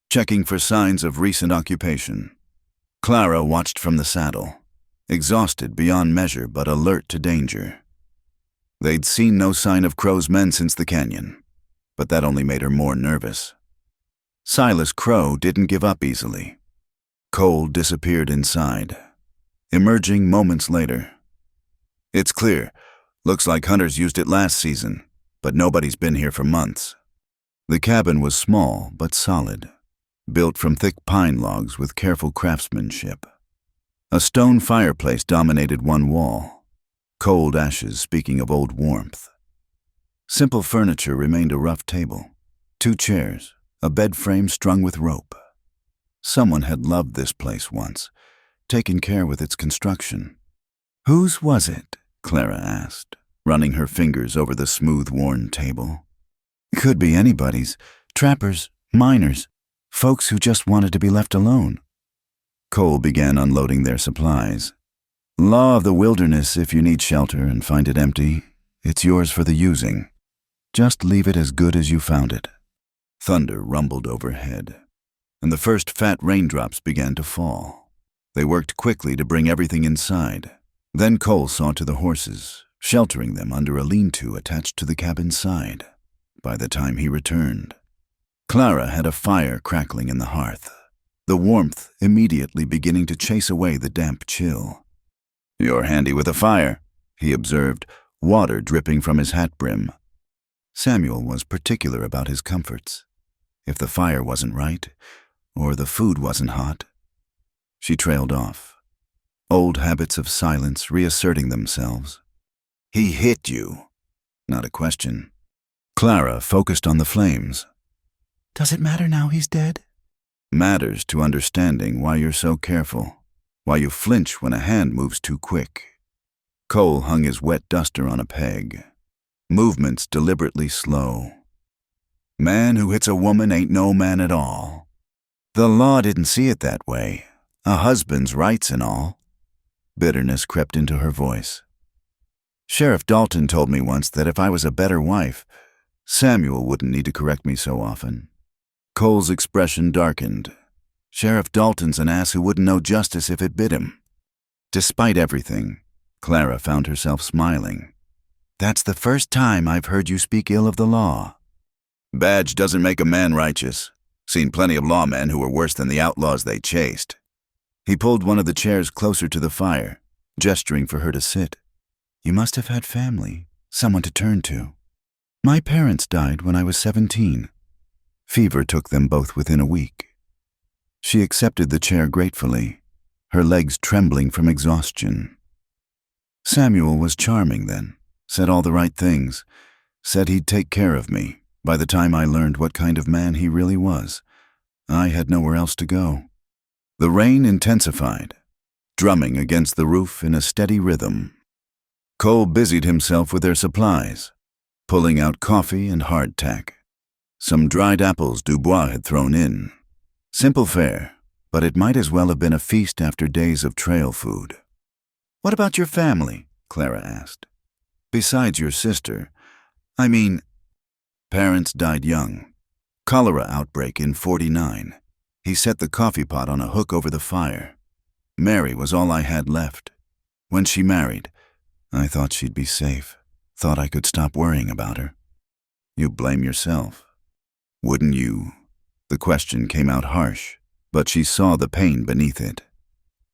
checking for signs of recent occupation. Clara watched from the saddle, exhausted beyond measure but alert to danger. They'd seen no sign of Crow's men since the canyon, but that only made her more nervous. Silas Crow didn't give up easily. Cole disappeared inside, emerging moments later. "It's clear. Looks like hunters used it last season, but nobody's been here for months." The cabin was small but solid, built from thick pine logs with careful craftsmanship. A stone fireplace dominated one wall, cold ashes speaking of old warmth. Simple furniture remained: a rough table, 2 chairs, a bed frame strung with rope. Someone had loved this place once, taken care with its construction. "Whose was it?" Clara asked, running her fingers over the smooth, worn table. "Could be anybody's. Trappers, miners, folks who just wanted to be left alone." Cole began unloading their supplies. "Law of the wilderness: if you need shelter and find it empty, it's yours for the using. Just leave it as good as you found it." Thunder rumbled overhead, and the first fat raindrops began to fall. They worked quickly to bring everything inside. Then Cole saw to the horses, sheltering them under a lean-to attached to the cabin's side. By the time he returned, Clara had a fire crackling in the hearth, the warmth immediately beginning to chase away the damp chill. "You're handy with a fire," he observed, water dripping from his hat brim. Samuel was particular about his comforts. if the fire wasn't right, or the food wasn't hot. She trailed off, old habits of silence reasserting themselves. He hit you. Not a question. Clara focused on the flames. Does it matter now he's dead? Matters to understanding why you're so careful, why you flinch when a hand moves too quick. Cole hung his wet duster on a peg, movements deliberately slow. Man who hits a woman ain't no man at all. The law didn't see it that way, a husband's rights and all. Bitterness crept into her voice. Sheriff Dalton told me once that if I was a better wife, Samuel wouldn't need to correct me so often. Cole's expression darkened. Sheriff Dalton's an ass who wouldn't know justice if it bit him. Despite everything, Clara found herself smiling. That's the first time I've heard you speak ill of the law. Badge doesn't make a man righteous. Seen plenty of lawmen who were worse than the outlaws they chased. He pulled one of the chairs closer to the fire, gesturing for her to sit. You must have had family, someone to turn to. My parents died when I was 17. Fever took them both within a week. She accepted the chair gratefully, her legs trembling from exhaustion. Samuel was charming then, said all the right things, said he'd take care of me. By the time I learned what kind of man he really was, I had nowhere else to go. The rain intensified, drumming against the roof in a steady rhythm. Cole busied himself with their supplies, pulling out coffee and hardtack. Some dried apples Dubois had thrown in. Simple fare, but it might as well have been a feast after days of trail food. What about your family? Clara asked. Besides your sister, parents died young. Cholera outbreak in 49. He set the coffee pot on a hook over the fire. Mary was all I had left. When she married, I thought she'd be safe, thought I could stop worrying about her. You blame yourself. Wouldn't you? The question came out harsh, but she saw the pain beneath it.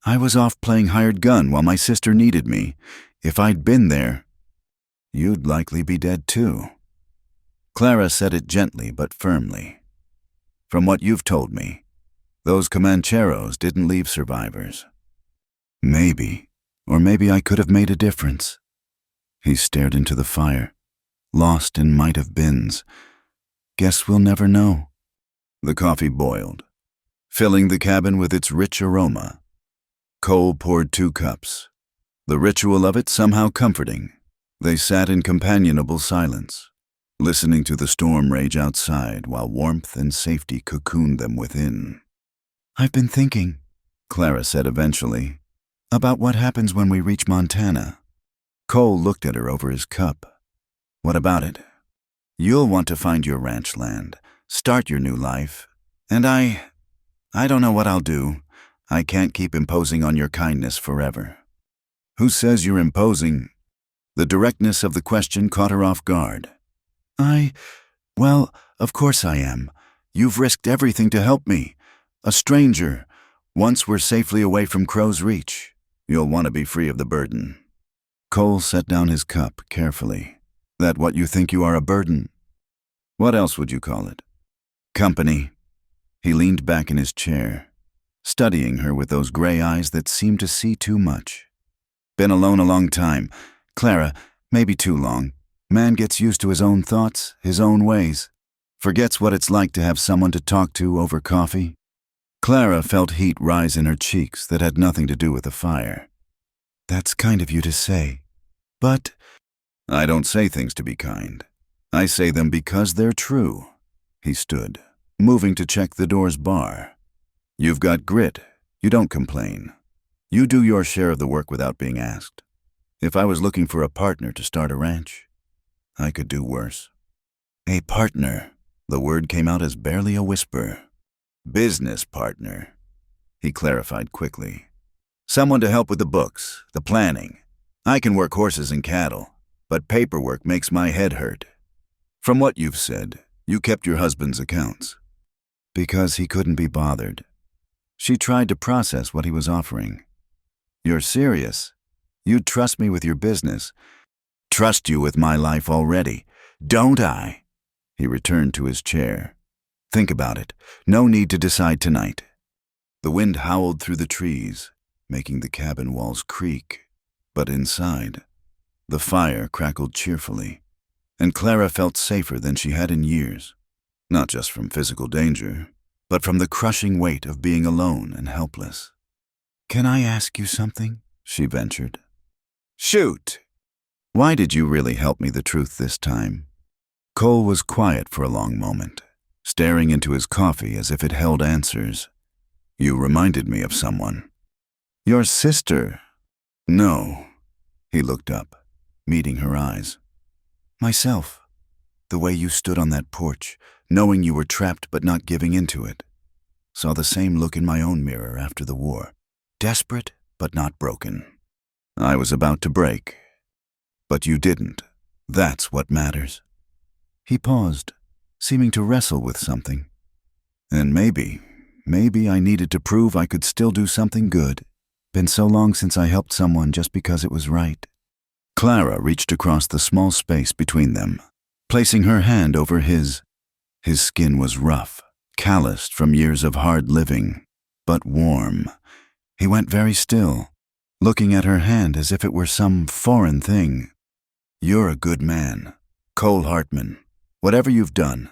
I was off playing hired gun while my sister needed me. If I'd been there, you'd likely be dead too. Clara said it gently but firmly. From what you've told me, those Comancheros didn't leave survivors. Maybe, or maybe I could have made a difference. He stared into the fire, lost in might-have-beens. Guess we'll never know. The coffee boiled, filling the cabin with its rich aroma. Cole poured 2 cups, the ritual of it somehow comforting. They sat in companionable silence, listening to the storm rage outside while warmth and safety cocooned them within. I've been thinking, Clara said eventually, about what happens when we reach Montana. Cole looked at her over his cup. What about it? You'll want to find your ranch land, start your new life, and I don't know what I'll do. I can't keep imposing on your kindness forever. Who says you're imposing? The directness of the question caught her off guard. Well, of course I am. You've risked everything to help me. A stranger. Once we're safely away from Crow's Reach, you'll want to be free of the burden. Cole set down his cup carefully. That what you think you are a burden? What else would you call it? Company. He leaned back in his chair, studying her with those gray eyes that seemed to see too much. Been alone a long time. Clara, maybe too long. Man gets used to his own thoughts, his own ways. Forgets what it's like to have someone to talk to over coffee. Clara felt heat rise in her cheeks that had nothing to do with the fire. That's kind of you to say. But I don't say things to be kind. I say them because they're true. He stood, moving to check the door's bar. You've got grit. You don't complain. You do your share of the work without being asked. If I was looking for a partner to start a ranch, I could do worse. A partner. The word came out as barely a whisper. Business partner, he clarified quickly. Someone to help with the books, the planning. I can work horses and cattle, but paperwork makes my head hurt. From what you've said, you kept your husband's accounts. Because he couldn't be bothered. She tried to process what he was offering. You're serious? You'd trust me with your business. Trust you with my life already, don't I? He returned to his chair. Think about it. No need to decide tonight. The wind howled through the trees, making the cabin walls creak. But inside, the fire crackled cheerfully, and Clara felt safer than she had in years, not just from physical danger, but from the crushing weight of being alone and helpless. "Can I ask you something?" she ventured. "Shoot! Why did you really help me the truth this time?" Cole was quiet for a long moment, staring into his coffee as if it held answers. "You reminded me of someone." "Your sister." "No." He looked up, meeting her eyes. "Myself. The way you stood on that porch, knowing you were trapped but not giving into it. Saw the same look in my own mirror after the war. Desperate but not broken. I was about to break. But you didn't. That's what matters." He paused, seeming to wrestle with something. "And maybe I needed to prove I could still do something good. Been so long since I helped someone just because it was right." Clara reached across the small space between them, placing her hand over his. His skin was rough, calloused from years of hard living, but warm. He went very still, looking at her hand as if it were some foreign thing. "You're a good man, Cole Hartman. Whatever you've done,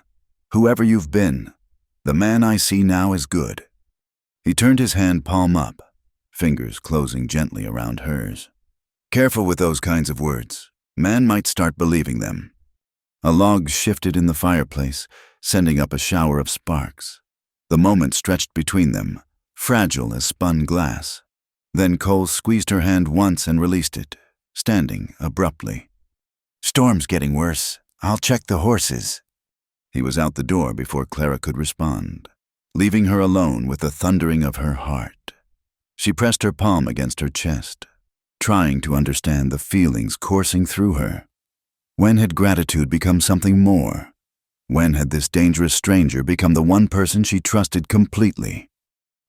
whoever you've been, the man I see now is good." He turned his hand palm up, fingers closing gently around hers. "Careful with those kinds of words. Man might start believing them." A log shifted in the fireplace, sending up a shower of sparks. The moment stretched between them, fragile as spun glass. Then Cole squeezed her hand once and released it, standing abruptly. "Storm's getting worse. I'll check the horses." He was out the door before Clara could respond, leaving her alone with the thundering of her heart. She pressed her palm against her chest, trying to understand the feelings coursing through her. When had gratitude become something more? When had this dangerous stranger become the one person she trusted completely?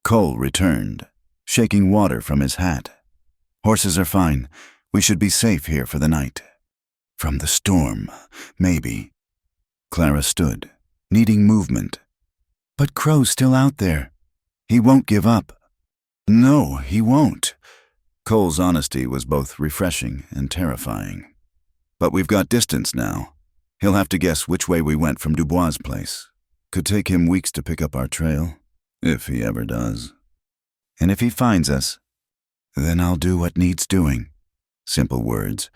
Cole returned, shaking water from his hat. "Horses are fine. We should be safe here for the night." "From the storm, maybe." Clara stood, needing movement. "But Crow's still out there. He won't give up." "No, he won't." Cole's honesty was both refreshing and terrifying. "But we've got distance now. He'll have to guess which way we went from Dubois' place. Could take him weeks to pick up our trail, if he ever does. And if he finds us, then I'll do what needs doing." Simple words,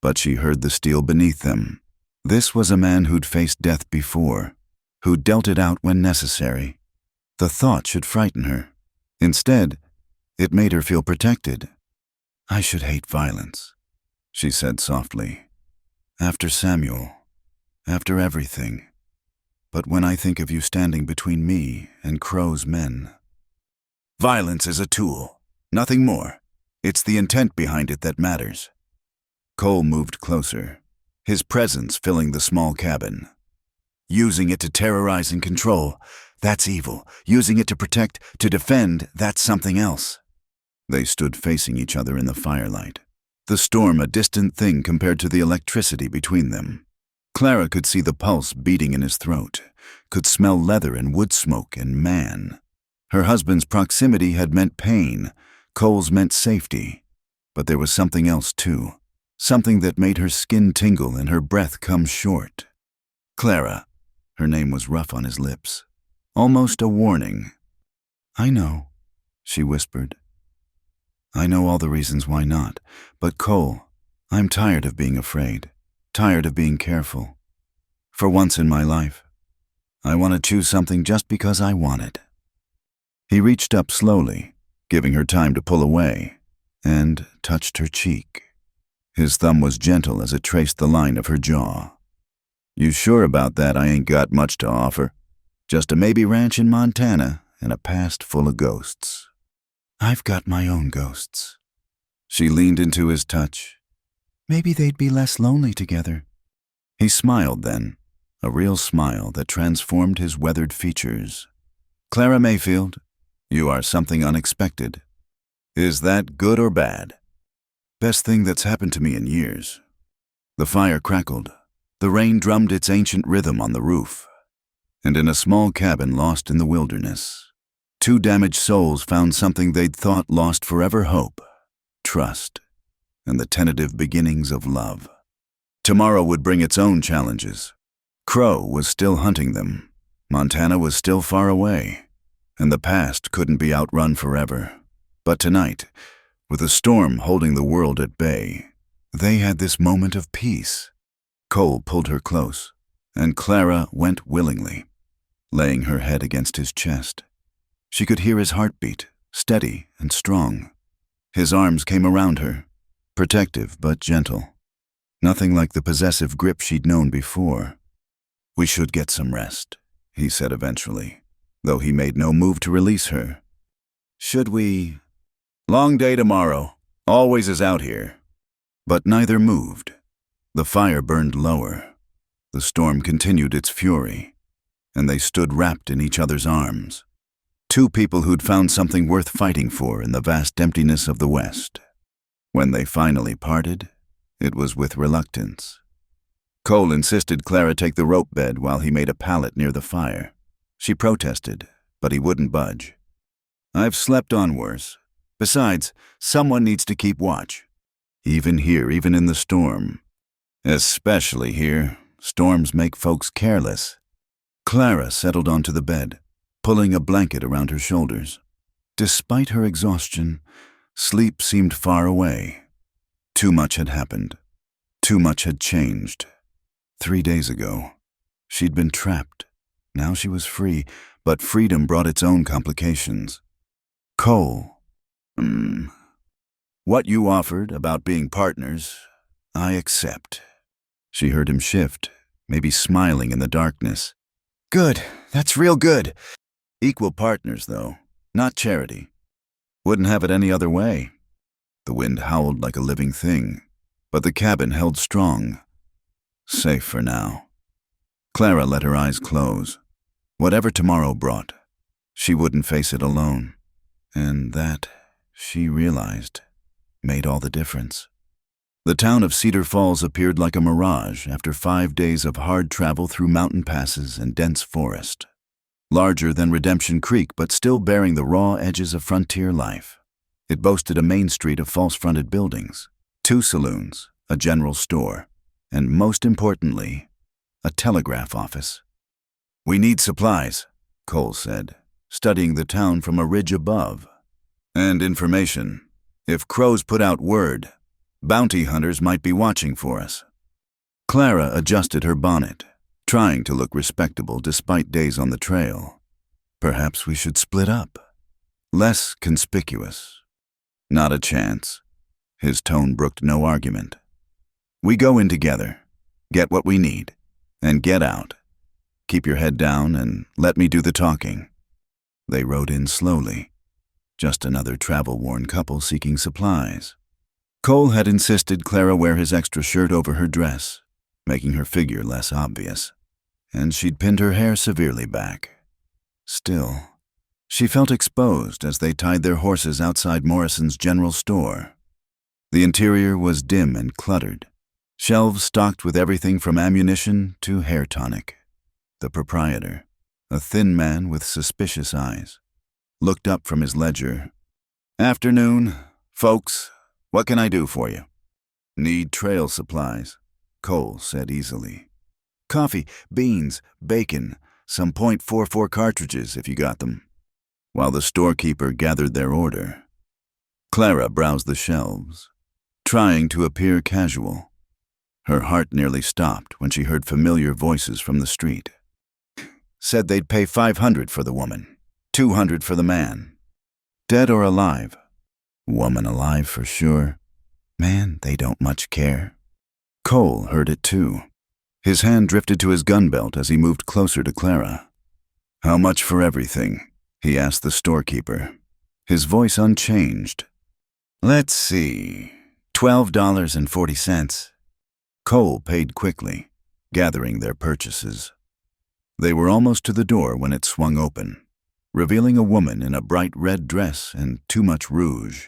but she heard the steel beneath them. This was a man who'd faced death before, who'd dealt it out when necessary. The thought should frighten her. Instead, it made her feel protected. "I should hate violence," she said softly. "After Samuel, after everything. But when I think of you standing between me and Crow's men..." "Violence is a tool, nothing more. It's the intent behind it that matters." Cole moved closer, his presence filling the small cabin. "Using it to terrorize and control, that's evil. Using it to protect, to defend, that's something else." They stood facing each other in the firelight, the storm a distant thing compared to the electricity between them. Clara could see the pulse beating in his throat, could smell leather and wood smoke and man. Her husband's proximity had meant pain, Cole's meant safety. But there was something else too, something that made her skin tingle and her breath come short. "Clara." Her name was rough on his lips, almost a warning. "I know," she whispered. "I know all the reasons why not, but Cole, I'm tired of being afraid, tired of being careful. For once in my life, I want to choose something just because I want it." He reached up slowly, giving her time to pull away, and touched her cheek. His thumb was gentle as it traced the line of her jaw. "You sure about that I ain't got much to offer? Just a maybe ranch in Montana and a past full of ghosts." "I've got my own ghosts." She leaned into his touch. "Maybe they'd be less lonely together." He smiled then, a real smile that transformed his weathered features. "Clara Mayfield, you are something unexpected. Is that good or bad?" "Best thing that's happened to me in years." The fire crackled. The rain drummed its ancient rhythm on the roof. And in a small cabin lost in the wilderness, two damaged souls found something they'd thought lost forever: hope, trust, and the tentative beginnings of love. Tomorrow would bring its own challenges. Crow was still hunting them. Montana was still far away, and the past couldn't be outrun forever. But tonight, with a storm holding the world at bay, they had this moment of peace. Cole pulled her close, and Clara went willingly, laying her head against his chest. She could hear his heartbeat, steady and strong. His arms came around her, protective but gentle. Nothing like the possessive grip she'd known before. "We should get some rest," he said eventually, though he made no move to release her. "Should we?" "Long day tomorrow. Always is out here." But neither moved. The fire burned lower. The storm continued its fury, and they stood wrapped in each other's arms. Two people who'd found something worth fighting for in the vast emptiness of the West. When they finally parted, it was with reluctance. Cole insisted Clara take the rope bed while he made a pallet near the fire. She protested, but he wouldn't budge. "I've slept on worse. Besides, someone needs to keep watch. Even here, even in the storm. Especially here, storms make folks careless." Clara settled onto the bed, pulling a blanket around her shoulders. Despite her exhaustion, sleep seemed far away. Too much had happened. Too much had changed. 3 days ago, she'd been trapped. Now she was free, but freedom brought its own complications. "Cole, what you offered about being partners, I accept." She heard him shift, maybe smiling in the darkness. "Good, that's real good." "Equal partners, though, not charity. Wouldn't have it any other way." The wind howled like a living thing, but the cabin held strong. Safe for now. Clara let her eyes close. Whatever tomorrow brought, she wouldn't face it alone. And that, she realized, made all the difference. The town of Cedar Falls appeared like a mirage after 5 days of hard travel through mountain passes and dense forest. Larger than Redemption Creek, but still bearing the raw edges of frontier life. It boasted a main street of false-fronted buildings, 2 saloons, a general store, and most importantly, a telegraph office. "We need supplies," Cole said, studying the town from a ridge above. "And information. If crows put out word, bounty hunters might be watching for us." Clara adjusted her bonnet, trying to look respectable despite days on the trail. "Perhaps we should split up. Less conspicuous." "Not a chance." His tone brooked no argument. "We go in together, get what we need, and get out. Keep your head down and let me do the talking." They rode in slowly, just another travel-worn couple seeking supplies. Cole had insisted Clara wear his extra shirt over her dress, making her figure less obvious, and she'd pinned her hair severely back. Still, she felt exposed as they tied their horses outside Morrison's general store. The interior was dim and cluttered, shelves stocked with everything from ammunition to hair tonic. The proprietor, a thin man with suspicious eyes, looked up from his ledger. "Afternoon, folks. What can I do for you?" "Need trail supplies," Cole said easily. "Coffee, beans, bacon, some .44 cartridges if you got them." While the storekeeper gathered their order, Clara browsed the shelves, trying to appear casual. Her heart nearly stopped when she heard familiar voices from the street. Said they'd pay $500 for the woman, $200 for the man. Dead or alive? Woman alive for sure. Man, they don't much care. Cole heard it too. His hand drifted to his gun belt as he moved closer to Clara. "How much for everything?" he asked the storekeeper, his voice unchanged. "Let's see, $12.40. Cole paid quickly, gathering their purchases. They were almost to the door when it swung open, revealing a woman in a bright red dress and too much rouge.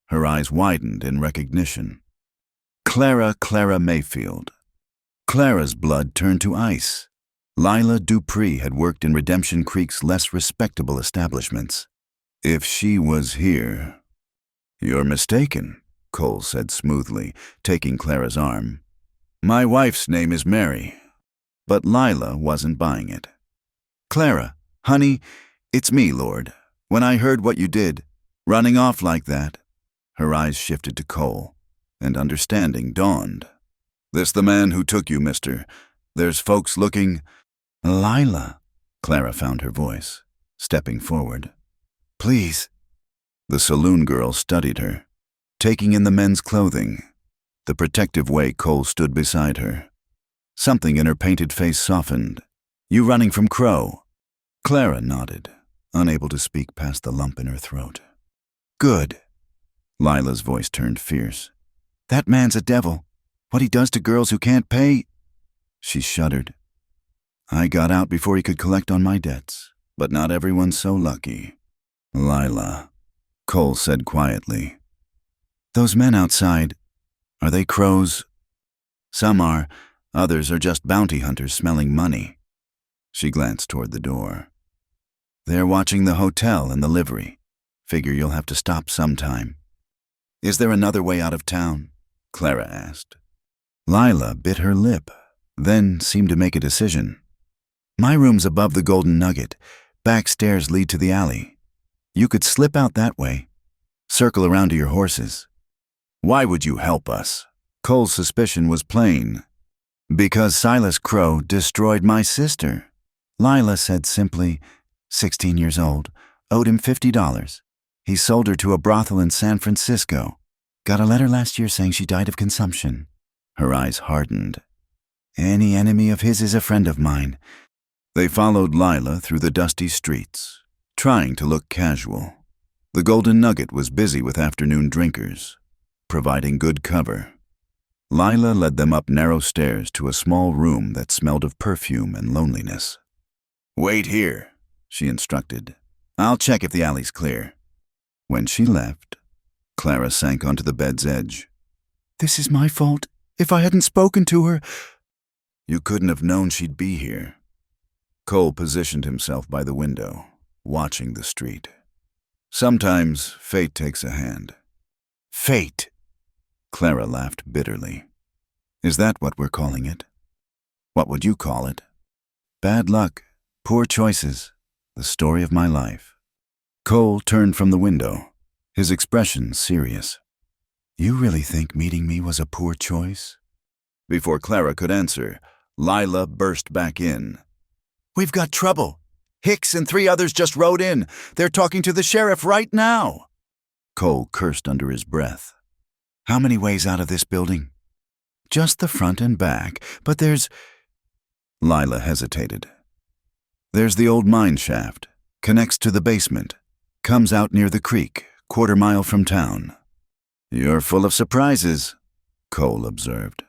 Her eyes widened in recognition. Clara Mayfield. Clara's blood turned to ice. Lila Dupree had worked in Redemption Creek's less respectable establishments. If she was here... "You're mistaken," Cole said smoothly, taking Clara's arm. "My wife's name is Mary." But Lila wasn't buying it. "Clara, honey, it's me, Lord. When I heard what you did, running off like that..." Her eyes shifted to Cole, and understanding dawned. "This the man who took you, mister. There's folks looking..." "Lila," Clara found her voice, stepping forward. "Please." The saloon girl studied her, taking in the men's clothing, the protective way Cole stood beside her. Something in her painted face softened. "You running from Crow?" Clara nodded, unable to speak past the lump in her throat. "Good." Lila's voice turned fierce. "That man's a devil. What he does to girls who can't pay..." She shuddered. "I got out before he could collect on my debts, but not everyone's so lucky." "Lila," Cole said quietly. "Those men outside, are they crows?" "Some are. Others are just bounty hunters smelling money." She glanced toward the door. "They're watching the hotel and the livery. Figure you'll have to stop sometime." "Is there another way out of town?" Clara asked. Lila bit her lip, then seemed to make a decision. "My room's above the Golden Nugget. Back stairs lead to the alley. You could slip out that way. Circle around to your horses." "Why would you help us?" Cole's suspicion was plain. "Because Silas Crow destroyed my sister." Lila said simply, 16 years old, owed him $50. He sold her to a brothel in San Francisco. Got a letter last year saying she died of consumption. Her eyes hardened. "Any enemy of his is a friend of mine." They followed Lila through the dusty streets, trying to look casual. The Golden Nugget was busy with afternoon drinkers, providing good cover. Lila led them up narrow stairs to a small room that smelled of perfume and loneliness. "Wait here," she instructed. "I'll check if the alley's clear." When she left, Clara sank onto the bed's edge. "This is my fault. If I hadn't spoken to her..." "You couldn't have known she'd be here." Cole positioned himself by the window, watching the street. "Sometimes fate takes a hand." "Fate?" Clara laughed bitterly. "Is that what we're calling it? What would you call it?" "Bad luck, poor choices, the story of my life." Cole turned from the window, his expression serious. "You really think meeting me was a poor choice?" Before Clara could answer, Lila burst back in. "We've got trouble. Hicks and 3 others just rode in. They're talking to the sheriff right now." Cole cursed under his breath. "How many ways out of this building?" "Just the front and back, but there's..." Lila hesitated. "There's the old mine shaft, connects to the basement, comes out near the creek, 1/4 mile from town." "You're full of surprises," Cole observed.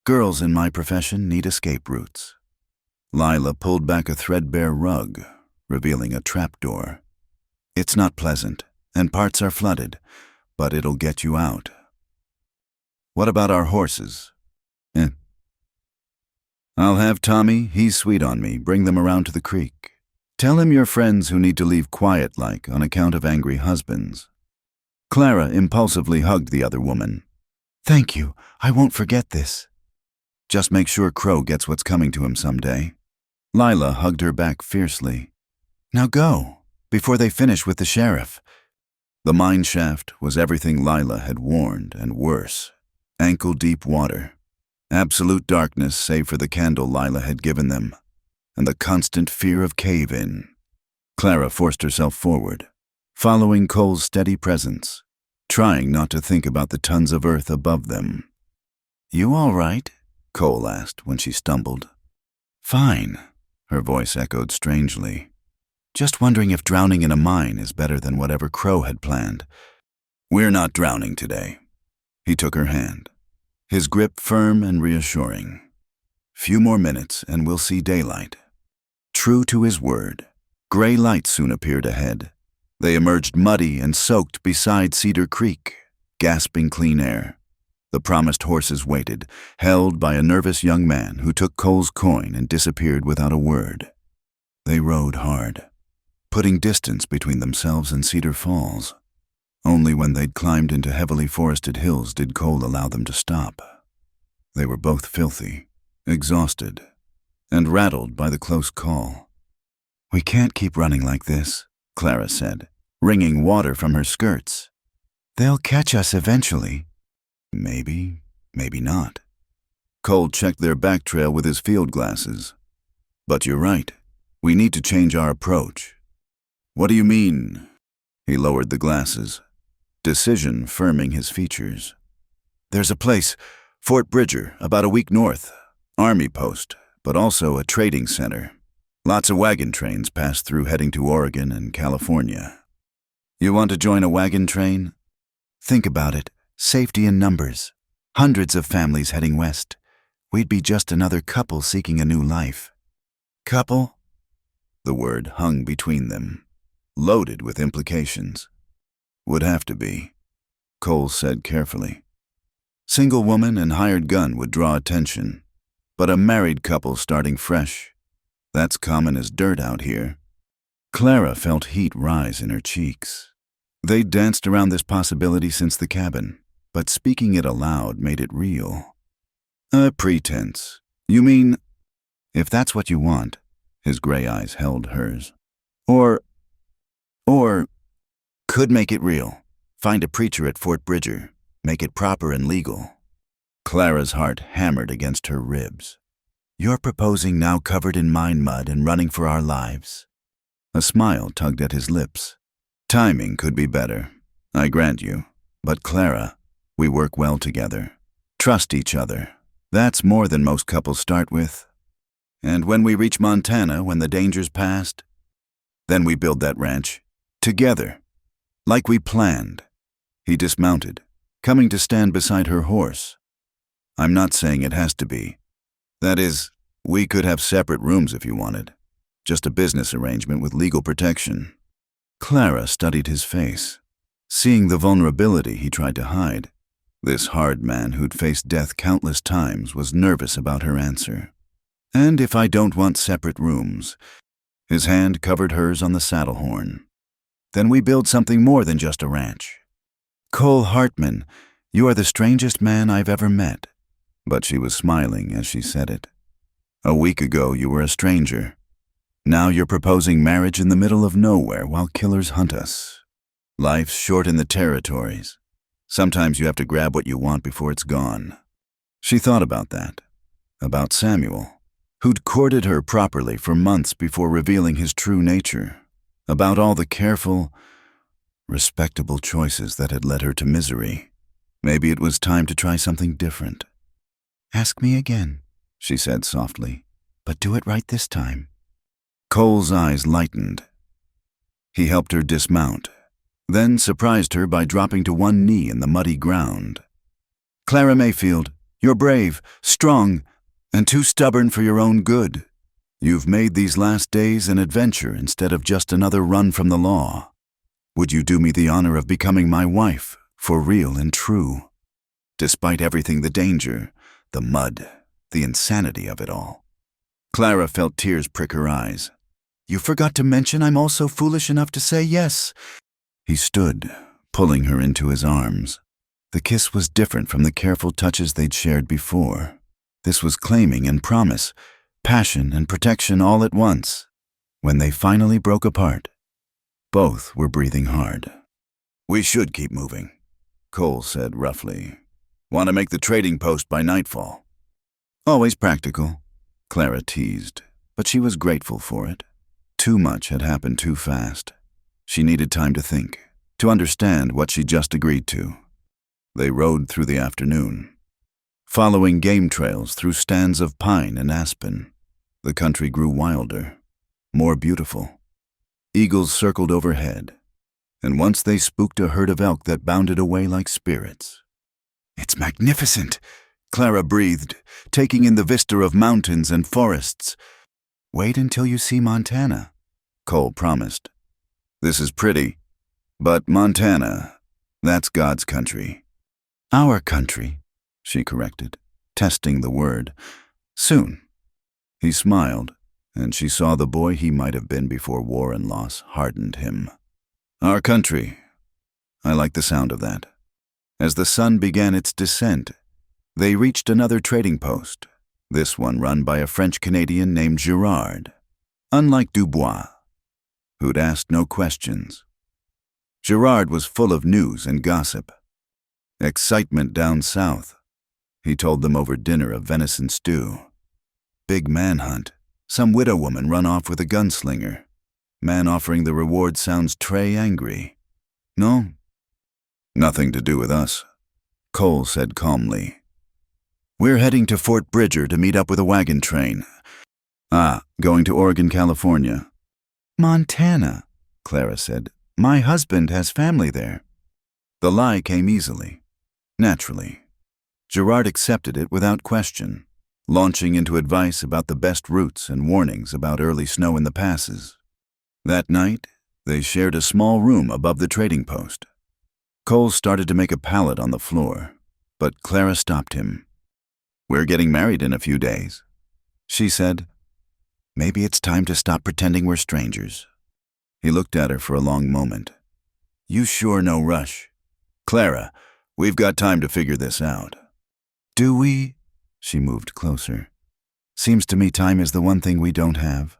"Girls in my profession need escape routes." Lila pulled back a threadbare rug, revealing a trapdoor. "It's not pleasant, and parts are flooded, but it'll get you out." "What about our horses?" "I'll have Tommy, he's sweet on me, bring them around to the creek. Tell him you're friends who need to leave quiet-like on account of angry husbands." Clara impulsively hugged the other woman. "Thank you, I won't forget this." "Just make sure Crow gets what's coming to him someday." Lila hugged her back fiercely. "Now go, before they finish with the sheriff." The mine shaft was everything Lila had warned, and worse. Ankle-deep water. Absolute darkness save for the candle Lila had given them, and the constant fear of cave-in. Clara forced herself forward, following Cole's steady presence, trying not to think about the tons of earth above them. "You all right?" Cole asked when she stumbled. "Fine," her voice echoed strangely. "Just wondering if drowning in a mine is better than whatever Crow had planned." "We're not drowning today." He took her hand, his grip firm and reassuring. "Few more minutes and we'll see daylight." True to his word, gray light soon appeared ahead. They emerged muddy and soaked beside Cedar Creek, gasping clean air. The promised horses waited, held by a nervous young man who took Cole's coin and disappeared without a word. They rode hard, putting distance between themselves and Cedar Falls. Only when they'd climbed into heavily forested hills did Cole allow them to stop. They were both filthy, exhausted, and rattled by the close call. "We can't keep running like this," Clara said, wringing water from her skirts. "They'll catch us eventually." Maybe, maybe not. Cole checked their back trail with his field glasses. "But you're right. We need to change our approach." "What do you mean?" He lowered the glasses, decision firming his features. "There's a place, Fort Bridger, about a week north. Army post, but also a trading center. Lots of wagon trains pass through heading to Oregon and California." "You want to join a wagon train?" "Think about it. Safety in numbers. Hundreds of families heading west. We'd be just another couple seeking a new life." "Couple?" The word hung between them, loaded with implications. "Would have to be," Cole said carefully. "Single woman and hired gun would draw attention, but a married couple starting fresh, that's common as dirt out here." Clara felt heat rise in her cheeks. They'd danced around this possibility since the cabin, but speaking it aloud made it real. "A pretense. You mean—" "If that's what you want," his gray eyes held hers. Or, could make it real. Find a preacher at Fort Bridger. Make it proper and legal." Clara's heart hammered against her ribs. "You're proposing now covered in mine mud and running for our lives." A smile tugged at his lips. "Timing could be better, I grant you. But Clara, we work well together. Trust each other. That's more than most couples start with. And when we reach Montana, when the danger's past, then we build that ranch. Together. Like we planned." He dismounted, coming to stand beside her horse. "I'm not saying it has to be. That is, we could have separate rooms if you wanted. Just a business arrangement with legal protection." Clara studied his face, seeing the vulnerability he tried to hide. This hard man who'd faced death countless times was nervous about her answer. "And if I don't want separate rooms," his hand covered hers on the saddle horn, "then we build something more than just a ranch." "Cole Hartman, you are the strangest man I've ever met." But she was smiling as she said it. "A week ago you were a stranger. Now you're proposing marriage in the middle of nowhere while killers hunt us. Life's short in the territories. Sometimes you have to grab what you want before it's gone." She thought about that. About Samuel, who'd courted her properly for months before revealing his true nature. About all the careful, respectable choices that had led her to misery. Maybe it was time to try something different. "Ask me again," she said softly, "but do it right this time." Cole's eyes lightened. He helped her dismount, then surprised her by dropping to one knee in the muddy ground. "Clara Mayfield, you're brave, strong, and too stubborn for your own good. You've made these last days an adventure instead of just another run from the law. Would you do me the honor of becoming my wife, for real and true? Despite everything, the danger, the mud, the insanity of it all." Clara felt tears prick her eyes. "You forgot to mention I'm also foolish enough to say yes." He stood, pulling her into his arms. The kiss was different from the careful touches they'd shared before. This was claiming and promise, passion and protection all at once. When they finally broke apart, both were breathing hard. "We should keep moving," Cole said roughly. "Want to make the trading post by nightfall." "Always practical," Clara teased, but she was grateful for it. Too much had happened too fast. She needed time to think, to understand what she just agreed to. They rode through the afternoon, following game trails through stands of pine and aspen. The country grew wilder, more beautiful. Eagles circled overhead, and once they spooked a herd of elk that bounded away like spirits. "It's magnificent," Clara breathed, taking in the vista of mountains and forests. "Wait until you see Montana," Cole promised. "This is pretty, but Montana, that's God's country." "Our country," she corrected, testing the word. Soon. He smiled, and she saw the boy he might have been before war and loss hardened him. Our country. I like the sound of that. As the sun began its descent, they reached another trading post, this one run by a French-Canadian named Girard, unlike Dubois, who'd asked no questions. Girard was full of news and gossip. Excitement down south. He told them over dinner of venison stew. Big manhunt. Some widow woman run off with a gunslinger. Man offering the reward sounds très angry. No? Nothing to do with us, Cole said calmly. We're heading to Fort Bridger to meet up with a wagon train. Going to Oregon, California. Montana, Clara said. My husband has family there. The lie came easily, naturally. Girard accepted it without question, launching into advice about the best routes and warnings about early snow in the passes. That night, they shared a small room above the trading post. Cole started to make a pallet on the floor, but Clara stopped him. We're getting married in a few days, she said. Maybe it's time to stop pretending we're strangers. He looked at her for a long moment. You sure no rush? Clara, we've got time to figure this out. Do we? She moved closer. Seems to me time is the one thing we don't have.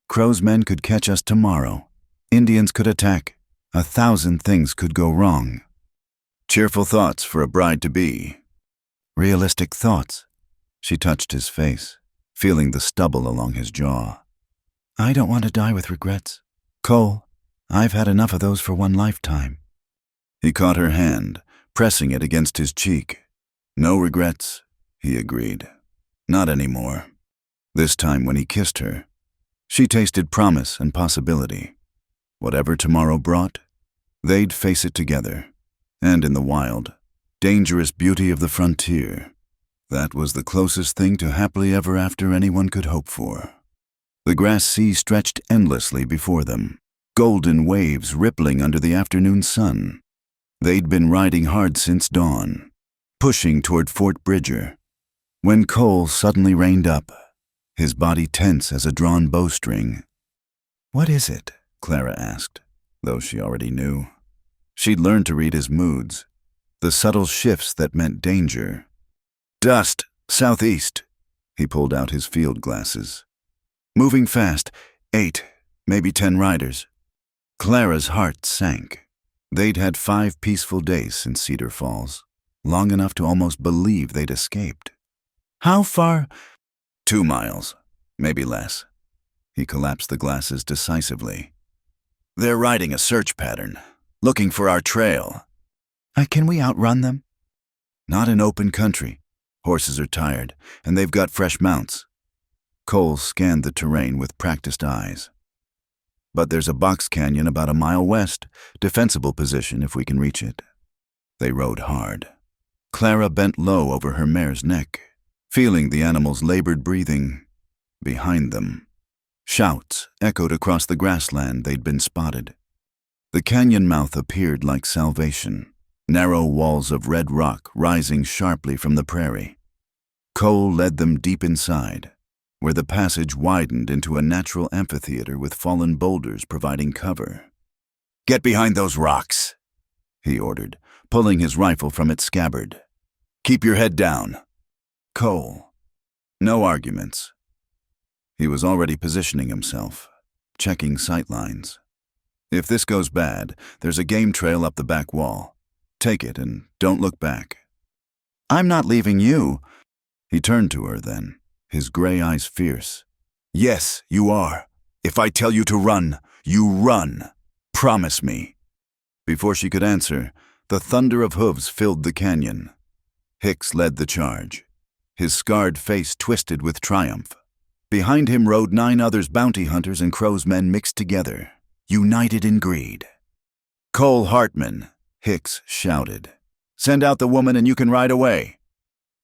Crow's men could catch us tomorrow. Indians could attack. 1,000 things could go wrong. Cheerful thoughts for a bride-to-be. Realistic thoughts. She touched his face, feeling the stubble along his jaw. I don't want to die with regrets. Cole, I've had enough of those for one lifetime. He caught her hand, pressing it against his cheek. No regrets, he agreed. Not anymore. This time when he kissed her, she tasted promise and possibility. Whatever tomorrow brought, they'd face it together. And in the wild, dangerous beauty of the frontier, that was the closest thing to happily ever after anyone could hope for. The grass sea stretched endlessly before them, golden waves rippling under the afternoon sun. They'd been riding hard since dawn, pushing toward Fort Bridger, when Cole suddenly reined up, his body tense as a drawn bowstring. What is it? Clara asked, though she already knew. She'd learned to read his moods, the subtle shifts that meant danger. Dust, southeast. He pulled out his field glasses. Moving fast, 8, maybe 10 riders. Clara's heart sank. They'd had 5 peaceful days since Cedar Falls, long enough to almost believe they'd escaped. How far? 2 miles, maybe less. He collapsed the glasses decisively. They're riding a search pattern, looking for our trail. Can we outrun them? Not in open country. Horses are tired, and they've got fresh mounts. Cole scanned the terrain with practiced eyes. But there's a box canyon about a mile west, defensible position if we can reach it. They rode hard. Clara bent low over her mare's neck, feeling the animal's labored breathing. Behind them, shouts echoed across the grassland they'd been spotted. The canyon mouth appeared like salvation, narrow walls of red rock rising sharply from the prairie. Cole led them deep inside, where the passage widened into a natural amphitheater with fallen boulders providing cover. Get behind those rocks, he ordered, pulling his rifle from its scabbard. Keep your head down. Cole. No arguments. He was already positioning himself, checking sightlines. If this goes bad, there's a game trail up the back wall. Take it and don't look back. I'm not leaving you. He turned to her then, his gray eyes fierce. Yes, you are. If I tell you to run, you run. Promise me. Before she could answer, the thunder of hooves filled the canyon. Hicks led the charge, his scarred face twisted with triumph. Behind him rode 9 others, bounty hunters and Crow's men mixed together, united in greed. Cole Hartman, Hicks shouted. Send out the woman and you can ride away.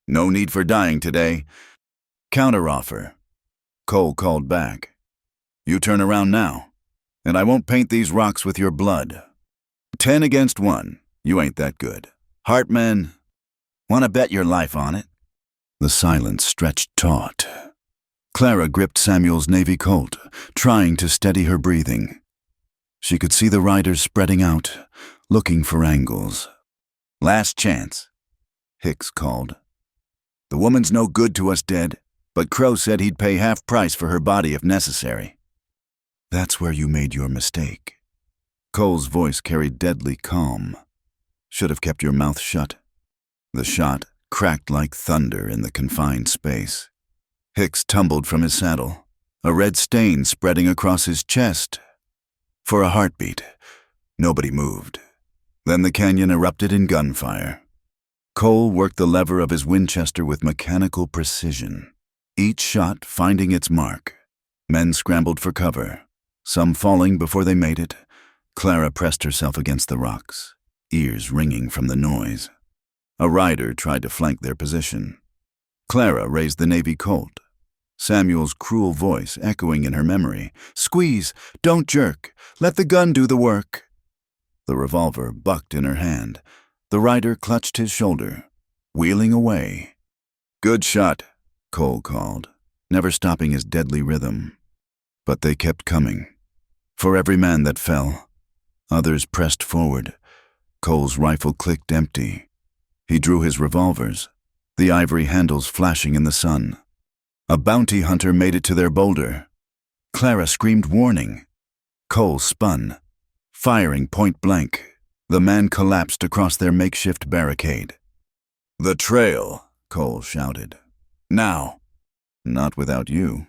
No need for dying today. Counteroffer. Cole called back. You turn around now, and I won't paint these rocks with your blood. 10 against 1. You ain't that good. Hartman. Want to bet your life on it?" The silence stretched taut. Clara gripped Samuel's Navy Colt, trying to steady her breathing. She could see the riders spreading out, looking for angles. "Last chance," Hicks called. "The woman's no good to us dead, but Crow said he'd pay half price for her body if necessary." "That's where you made your mistake." Cole's voice carried deadly calm. "Should have kept your mouth shut." The shot cracked like thunder in the confined space. Hicks tumbled from his saddle, a red stain spreading across his chest. For a heartbeat, nobody moved. Then the canyon erupted in gunfire. Cole worked the lever of his Winchester with mechanical precision, each shot finding its mark. Men scrambled for cover, some falling before they made it. Clara pressed herself against the rocks, ears ringing from the noise. A rider tried to flank their position. Clara raised the Navy Colt, Samuel's cruel voice echoing in her memory. "Squeeze! Don't jerk! Let the gun do the work!" The revolver bucked in her hand. The rider clutched his shoulder, wheeling away. "Good shot," Cole called, never stopping his deadly rhythm. But they kept coming. For every man that fell, others pressed forward. Cole's rifle clicked empty. He drew his revolvers, the ivory handles flashing in the sun. A bounty hunter made it to their boulder. Clara screamed warning. Cole spun, firing point blank. The man collapsed across their makeshift barricade. "The trail," Cole shouted. "Now." "Not without you."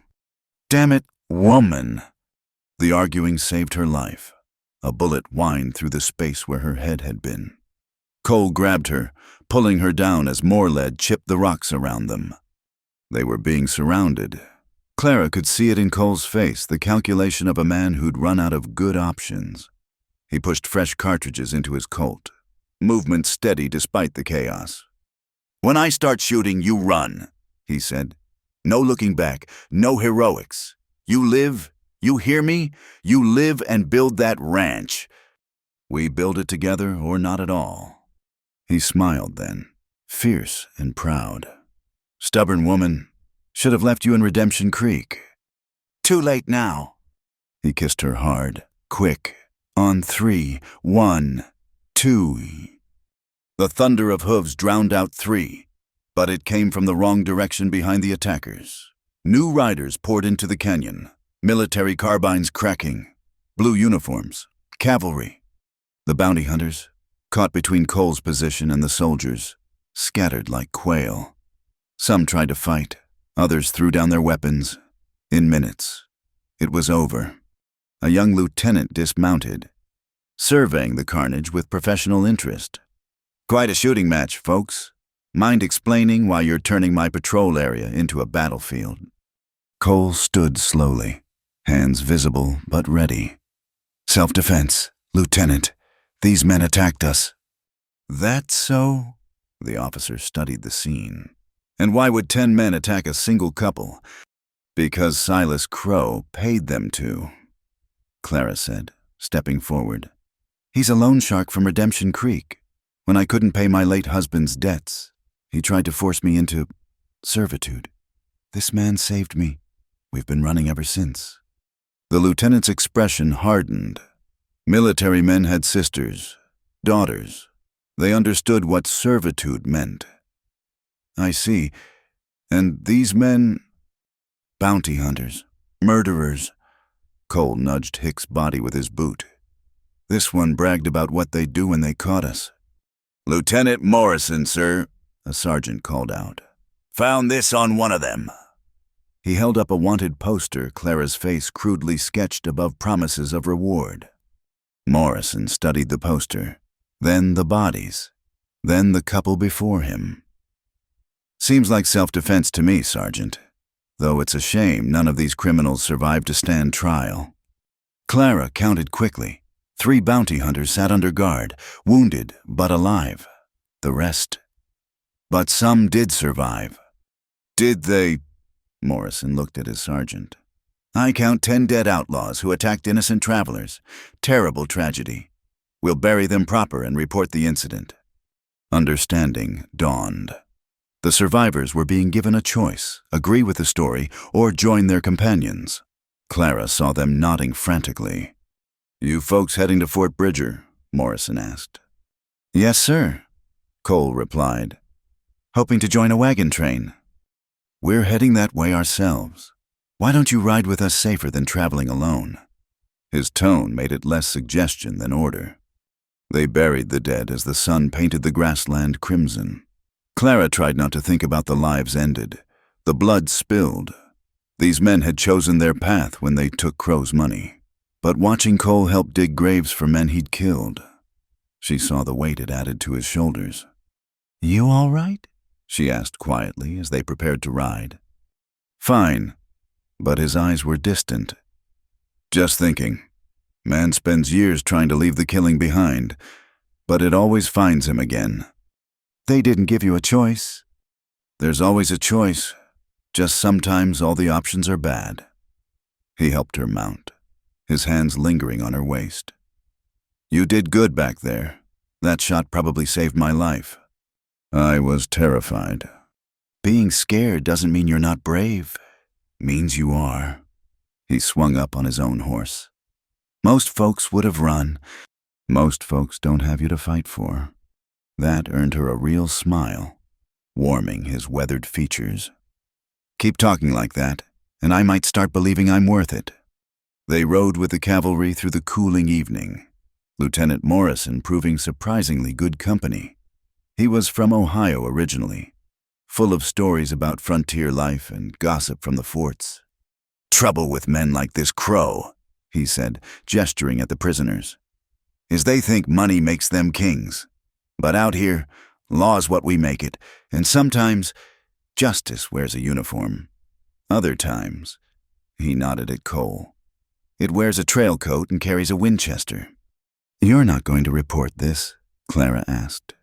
"Damn it, woman!" The arguing saved her life. A bullet whined through the space where her head had been. Cole grabbed her, pulling her down as more lead chipped the rocks around them. They were being surrounded. Clara could see it in Cole's face, the calculation of a man who'd run out of good options. He pushed fresh cartridges into his Colt, movement steady despite the chaos. "When I start shooting, you run," he said. "No looking back, no heroics. You live, you hear me? You live and build that ranch. We build it together or not at all." He smiled then, fierce and proud. "Stubborn woman, should have left you in Redemption Creek." "Too late now." He kissed her hard, quick, on 3, 1, 2. The thunder of hooves drowned out 3, but it came from the wrong direction behind the attackers. New riders poured into the canyon, military carbines cracking, blue uniforms, cavalry. The bounty hunters, caught between Cole's position and the soldiers, scattered like quail. Some tried to fight, others threw down their weapons. In minutes, it was over. A young lieutenant dismounted, surveying the carnage with professional interest. "Quite a shooting match, folks. Mind explaining why you're turning my patrol area into a battlefield?" Cole stood slowly, hands visible but ready. "Self-defense, Lieutenant. These men attacked us." "That so?" The officer studied the scene. "And why would 10 men attack a single couple?" "Because Silas Crow paid them to," Clara said, stepping forward. "He's a loan shark from Redemption Creek. When I couldn't pay my late husband's debts, he tried to force me into servitude. This man saved me. We've been running ever since." The lieutenant's expression hardened. Military men had sisters, daughters. They understood what servitude meant. "I see. And these men—" "Bounty hunters, murderers." Cole nudged Hicks' body with his boot. "This one bragged about what they'd do when they caught us." "Lieutenant Morrison, sir," a sergeant called out. "Found this on one of them." He held up a wanted poster, Clara's face crudely sketched above promises of reward. Morrison studied the poster, then the bodies, then the couple before him. "Seems like self-defense to me, Sergeant. Though it's a shame none of these criminals survived to stand trial." Clara counted quickly. 3 bounty hunters sat under guard, wounded but alive. The rest. But some did survive. "Did they?" Morrison looked at his sergeant. "I count 10 dead outlaws who attacked innocent travelers. Terrible tragedy. We'll bury them proper and report the incident." Understanding dawned. The survivors were being given a choice: agree with the story or join their companions. Clara saw them nodding frantically. "You folks heading to Fort Bridger?" Morrison asked. "Yes, sir," Cole replied. "Hoping to join a wagon train." "We're heading that way ourselves. Why don't you ride with us safer than traveling alone?" His tone made it less suggestion than order. They buried the dead as the sun painted the grassland crimson. Clara tried not to think about the lives ended, the blood spilled. These men had chosen their path when they took Crow's money. But watching Cole help dig graves for men he'd killed, she saw the weight it added to his shoulders. "You all right?" she asked quietly as they prepared to ride. "Fine," but his eyes were distant. "Just thinking. Man spends years trying to leave the killing behind, but it always finds him again." "They didn't give you a choice." "There's always a choice. Just sometimes all the options are bad." He helped her mount, his hands lingering on her waist. "You did good back there. That shot probably saved my life." "I was terrified." "Being scared doesn't mean you're not brave. Means you are." He swung up on his own horse. "Most folks would have run. Most folks don't have you to fight for." That earned her a real smile, warming his weathered features. "Keep talking like that, and I might start believing I'm worth it." They rode with the cavalry through the cooling evening, Lieutenant Morrison proving surprisingly good company. He was from Ohio originally, full of stories about frontier life and gossip from the forts. "Trouble with men like this Crow," he said, gesturing at the prisoners, "is they think money makes them kings. But out here, law's what we make it, and sometimes justice wears a uniform. Other times," he nodded at Cole, "it wears a trail coat and carries a Winchester." "You're not going to report this?" Clara asked.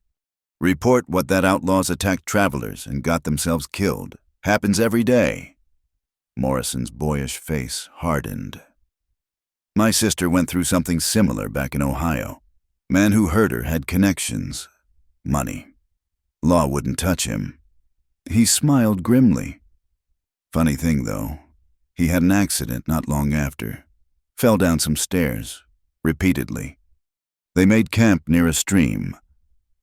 "Report what that outlaw's attacked travelers and got themselves killed. Happens every day." Morrison's boyish face hardened. "My sister went through something similar back in Ohio. Man who hurt her had connections. Money. Law wouldn't touch him." He smiled grimly. "Funny thing, though. He had an accident not long after. Fell down some stairs. Repeatedly. They made camp near a stream.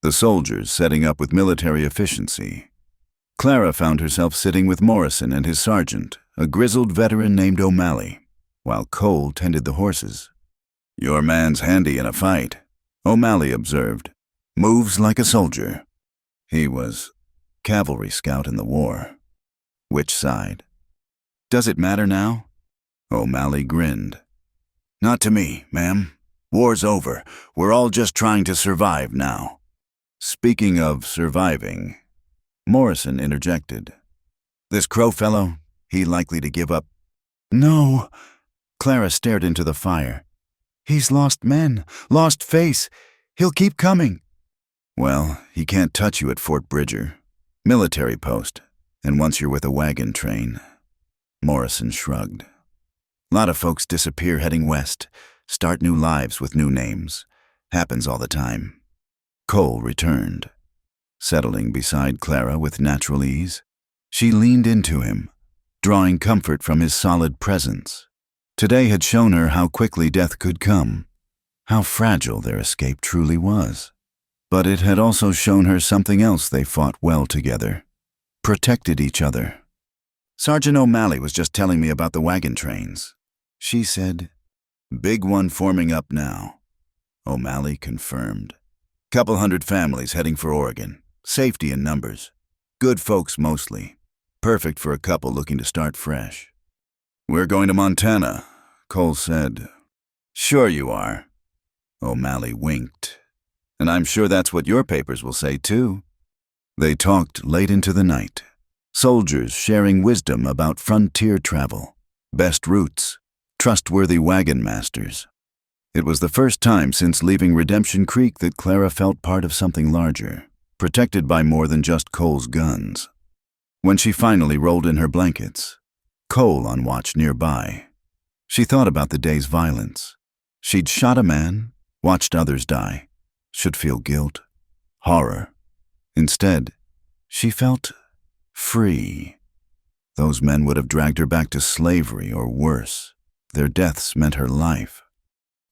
The soldiers setting up with military efficiency. Clara found herself sitting with Morrison and his sergeant, a grizzled veteran named O'Malley, while Cole tended the horses. "Your man's handy in a fight," O'Malley observed. "Moves like a soldier." He was cavalry scout in the war. "Which side?" "Does it matter now?" O'Malley grinned. "Not to me, ma'am. War's over. We're all just trying to survive now." "Speaking of surviving," Morrison interjected. "This Crow fellow, he likely to give up?" "No." Clara stared into the fire. "He's lost men, lost face. He'll keep coming." "Well, he can't touch you at Fort Bridger. Military post, and once you're with a wagon train." Morrison shrugged. "Lot of folks disappear heading west, start new lives with new names. Happens all the time." Cole returned, settling beside Clara with natural ease. She leaned into him, drawing comfort from his solid presence. Today had shown her how quickly death could come, how fragile their escape truly was. But it had also shown her something else they fought well together, protected each other. "Sergeant O'Malley was just telling me about the wagon trains," she said. "Big one forming up now," O'Malley confirmed. "Couple hundred families heading for Oregon. Safety in numbers. Good folks mostly. Perfect for a couple looking to start fresh." "We're going to Montana," Cole said. "Sure you are." O'Malley winked. "And I'm sure that's what your papers will say, too." They talked late into the night. Soldiers sharing wisdom about frontier travel, best routes, trustworthy wagon masters. It was the first time since leaving Redemption Creek that Clara felt part of something larger, protected by more than just Cole's guns. When she finally rolled in her blankets, Cole on watch nearby, she thought about the day's violence. She'd shot a man, watched others die, should feel guilt, horror, Instead, she felt free. Those men would have dragged her back to slavery or worse. Their deaths meant her life.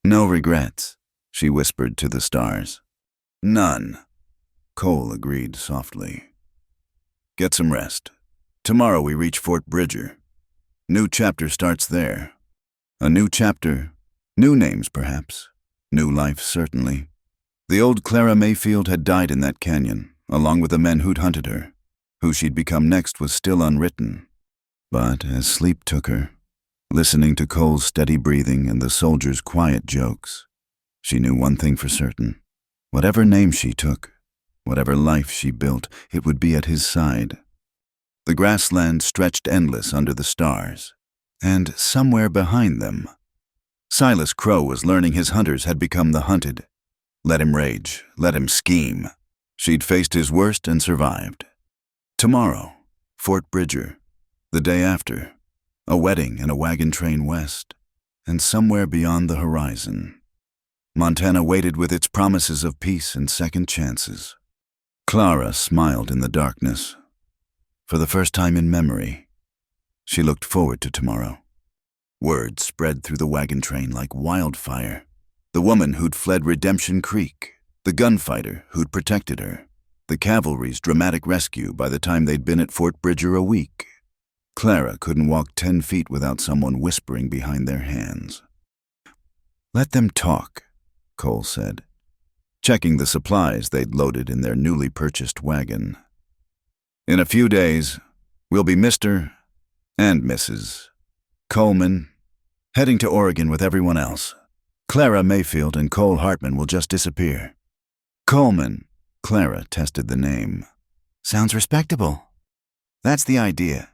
"No regrets," she whispered to the stars. "None," Cole agreed softly. "Get some rest. Tomorrow we reach Fort Bridger. New chapter starts there. A new chapter, new names perhaps, new life certainly." The old Clara Mayfield had died in that canyon, along with the men who'd hunted her. Who she'd become next was still unwritten. But as sleep took her, listening to Cole's steady breathing and the soldiers' quiet jokes, she knew one thing for certain. Whatever name she took, whatever life she built, it would be at his side. The grassland stretched endless under the stars, and somewhere behind them, Silas Crow was learning his hunters had become the hunted. Let him rage, let him scheme. She'd faced his worst and survived. Tomorrow, Fort Bridger. The day after, a wedding and a wagon train west, and somewhere beyond the horizon, Montana waited with its promises of peace and second chances. Clara smiled in the darkness. For the first time in memory, she looked forward to tomorrow. Word spread through the wagon train like wildfire. The woman who'd fled Redemption Creek, the gunfighter who'd protected her, the cavalry's dramatic rescue by the time they'd been at Fort Bridger a week. Clara couldn't walk 10 feet without someone whispering behind their hands. "Let them talk," Cole said, checking the supplies they'd loaded in their newly purchased wagon. "In a few days, we'll be Mr. and Mrs. Coleman, heading to Oregon with everyone else. Clara Mayfield and Cole Hartman will just disappear." "Coleman," Clara tested the name. "Sounds respectable." "That's the idea.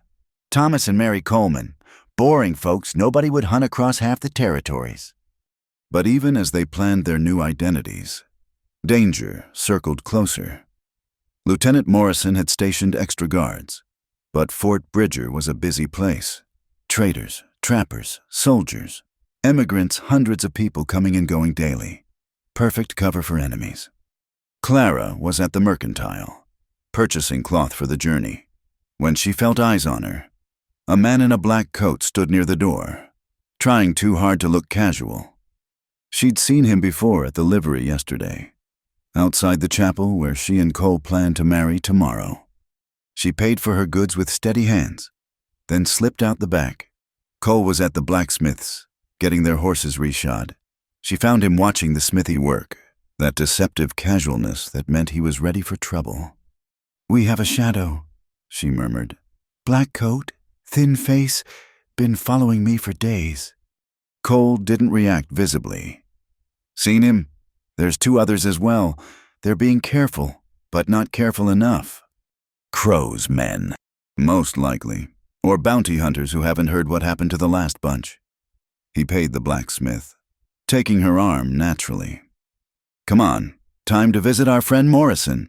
Thomas and Mary Coleman. Boring folks, nobody would hunt across half the territories." But even as they planned their new identities, danger circled closer. Lieutenant Morrison had stationed extra guards, but Fort Bridger was a busy place. Traders, trappers, soldiers, immigrants, hundreds of people coming and going daily. Perfect cover for enemies. Clara was at the mercantile, purchasing cloth for the journey, when she felt eyes on her. A man in a black coat stood near the door, trying too hard to look casual. She'd seen him before at the livery yesterday, outside the chapel where she and Cole planned to marry tomorrow. She paid for her goods with steady hands, then slipped out the back. Cole was at the blacksmith's, getting their horses reshod. She found him watching the smithy work, that deceptive casualness that meant he was ready for trouble. "We have a shadow," she murmured. "Black coat, thin face, been following me for days." Cole didn't react visibly. "Seen him? There's 2 others as well. They're being careful, but not careful enough." "Crow's men, most likely, or bounty hunters who haven't heard what happened to the last bunch." He paid the blacksmith, taking her arm naturally. "Come on, time to visit our friend Morrison."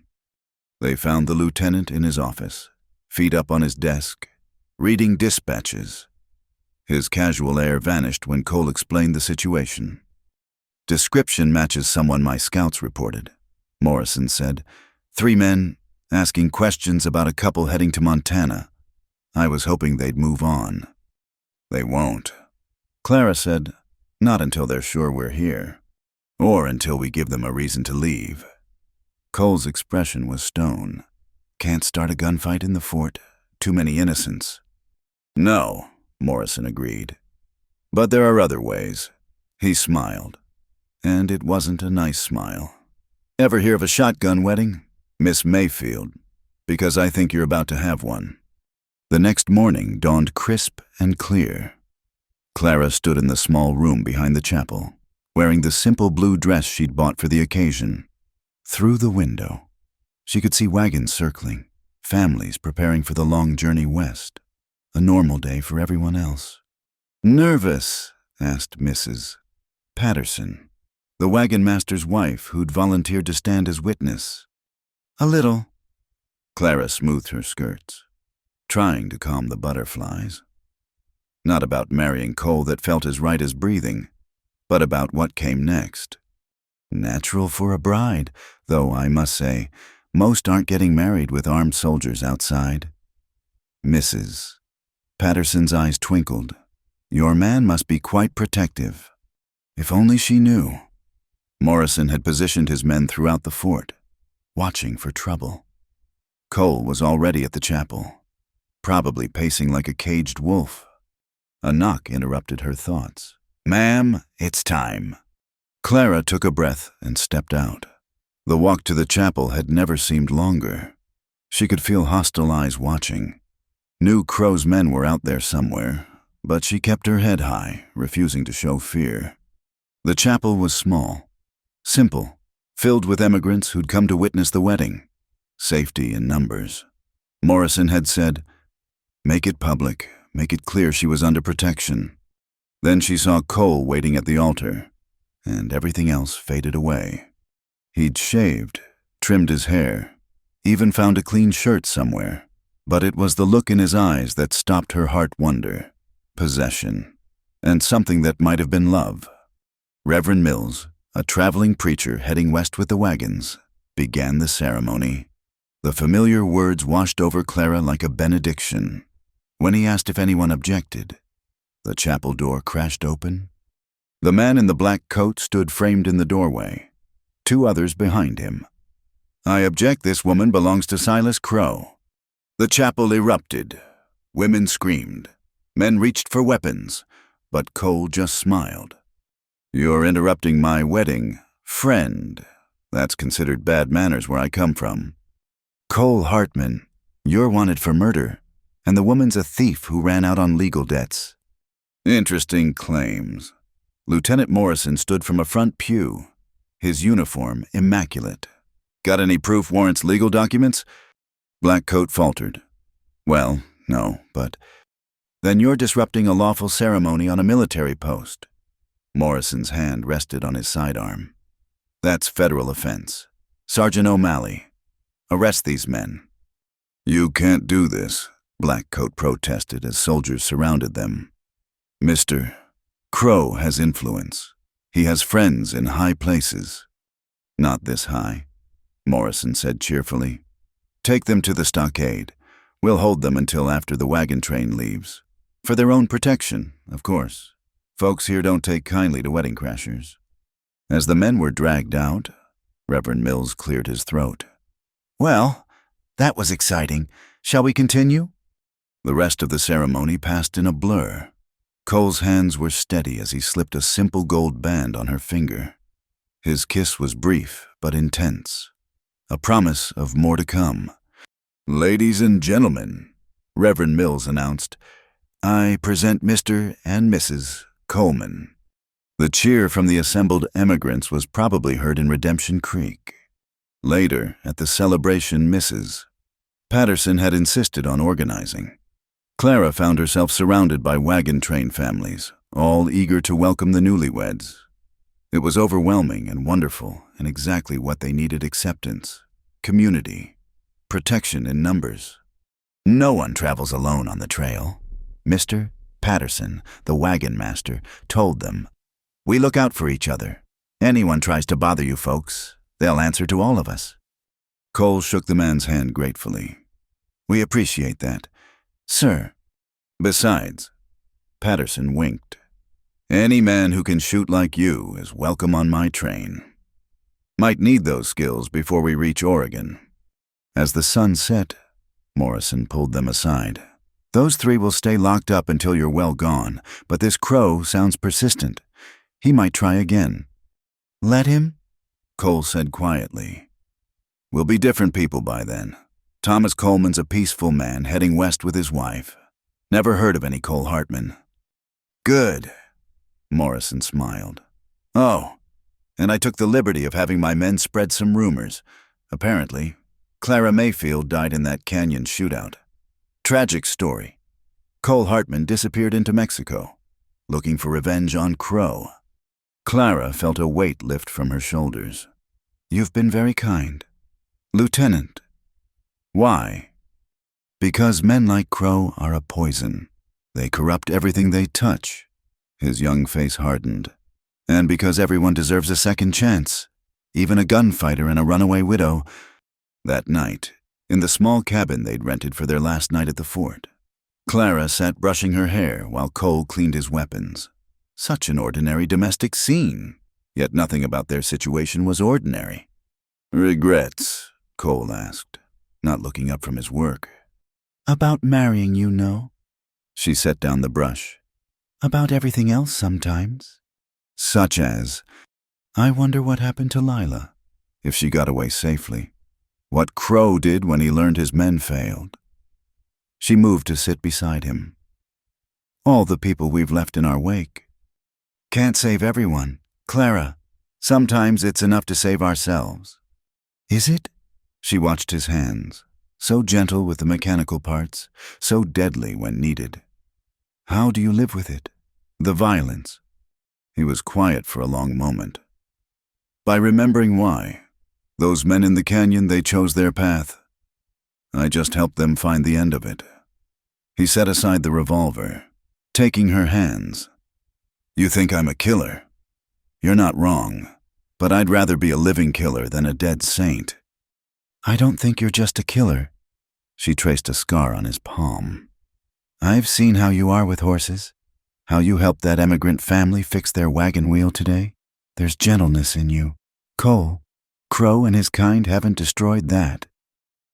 They found the lieutenant in his office, feet up on his desk, reading dispatches. His casual air vanished when Cole explained the situation. "Description matches someone my scouts reported," Morrison said. 3 men, asking questions about a couple heading to Montana. I was hoping they'd move on." "They won't," Clara said. "Not until they're sure we're here. Or until we give them a reason to leave." Cole's expression was stone. "Can't start a gunfight in the fort. Too many innocents." "No," Morrison agreed. "But there are other ways." He smiled. And it wasn't a nice smile. "Ever hear of a shotgun wedding, Miss Mayfield? Because I think you're about to have one." The next morning dawned crisp and clear. Clara stood in the small room behind the chapel, wearing the simple blue dress she'd bought for the occasion. Through the window, she could see wagons circling, families preparing for the long journey west. A normal day for everyone else. "Nervous?" asked Mrs. Patterson, the wagon master's wife who'd volunteered to stand as witness. "A little." Clara smoothed her skirts, trying to calm the butterflies. Not about marrying Cole that felt as right as breathing, but about what came next. Natural for a bride, though I must say, Most aren't getting married with armed soldiers outside. Mrs. Patterson's eyes twinkled. Your man must be quite protective. If only she knew. Morrison had positioned his men throughout the fort, watching for trouble. Cole was already at the chapel, probably pacing like a caged wolf. A knock interrupted her thoughts. Ma'am, it's time. Clara took a breath and stepped out. The walk to the chapel had never seemed longer. She could feel hostile eyes watching. Knew Crow's men were out there somewhere, but she kept her head high, refusing to show fear. The chapel was small, simple, filled with emigrants who'd come to witness the wedding. Safety in numbers. Morrison had said, make it public, make it clear she was under protection. Then she saw Cole waiting at the altar, and everything else faded away. He'd shaved, trimmed his hair, even found a clean shirt somewhere, but it was the look in his eyes that stopped her heart wonder, possession, and something that might have been love. Reverend Mills, a traveling preacher heading west with the wagons, began the ceremony. The familiar words washed over Clara like a benediction. When he asked if anyone objected, the chapel door crashed open. The man in the black coat stood framed in the doorway, 2 others behind him. I object, this woman belongs to Silas Crow. The chapel erupted. Women screamed. Men reached for weapons, but Cole just smiled. You're interrupting my wedding, friend. That's considered bad manners where I come from. Cole Hartman, you're wanted for murder, and the woman's a thief who ran out on legal debts. Interesting claims. Lieutenant Morrison stood from a front pew, his uniform immaculate. Got any proof warrants legal documents? Blackcoat faltered. Well, no, but... Then you're disrupting a lawful ceremony on a military post. Morrison's hand rested on his sidearm. That's federal offense. Sergeant O'Malley, arrest these men. You can't do this, Blackcoat protested as soldiers surrounded them. Mr. Crow has influence. He has friends in high places. Not this high, Morrison said cheerfully. Take them to the stockade. We'll hold them until after the wagon train leaves. For their own protection, of course. Folks here don't take kindly to wedding crashers. As the men were dragged out, Reverend Mills cleared his throat. Well, that was exciting. Shall we continue? The rest of the ceremony passed in a blur. Cole's hands were steady as he slipped a simple gold band on her finger. His kiss was brief but intense, a promise of more to come. Ladies and gentlemen, Reverend Mills announced, I present Mr. and Mrs. Coleman. The cheer from the assembled emigrants was probably heard in Redemption Creek. Later, at the celebration, Mrs. Patterson had insisted on organizing. Clara found herself surrounded by wagon train families, all eager to welcome the newlyweds. It was overwhelming and wonderful, and exactly what they needed: acceptance, community, protection in numbers. No one travels alone on the trail. Mr. Patterson, the wagon master, told them, we look out for each other. Anyone tries to bother you folks, they'll answer to all of us. Cole shook the man's hand gratefully. We appreciate that, sir. Besides, Patterson winked. Any man who can shoot like you is welcome on my train. Might need those skills before we reach Oregon. As the sun set, Morrison pulled them aside. Those 3 will stay locked up until you're well gone, but this Crow sounds persistent. He might try again. Let him? Cole said quietly. We'll be different people by then. Thomas Coleman's a peaceful man heading west with his wife. Never heard of any Cole Hartman. Good, Morrison smiled. Oh, and I took the liberty of having my men spread some rumors. Apparently, Clara Mayfield died in that canyon shootout. Tragic story. Cole Hartman disappeared into Mexico, looking for revenge on Crow. Clara felt a weight lift from her shoulders. You've been very kind. Lieutenant. Why? Because men like Crow are a poison. They corrupt everything they touch. His young face hardened. And because everyone deserves a second chance, even a gunfighter and a runaway widow, That night, in the small cabin they'd rented for their last night at the fort, Clara sat brushing her hair while Cole cleaned his weapons. Such an ordinary domestic scene, yet nothing about their situation was ordinary. "Regrets?" Cole asked, not looking up from his work. "About marrying you, no." She set down the brush. "About everything else sometimes. Such as, I wonder what happened to Lila, if she got away safely. What Crow did when he learned his men failed." She moved to sit beside him. "All the people we've left in our wake. Can't save everyone, Clara. Sometimes it's enough to save ourselves." "Is it?" She watched his hands, so gentle with the mechanical parts, so deadly when needed. "How do you live with it? The violence?" He was quiet for a long moment. "By remembering why. Those men in the canyon, they chose their path. I just helped them find the end of it." He set aside the revolver, taking her hands. "You think I'm a killer? You're not wrong, but I'd rather be a living killer than a dead saint." "I don't think you're just a killer." She traced a scar on his palm. "I've seen how you are with horses, how you helped that immigrant family fix their wagon wheel today. There's gentleness in you. Cole, Crow and his kind haven't destroyed that.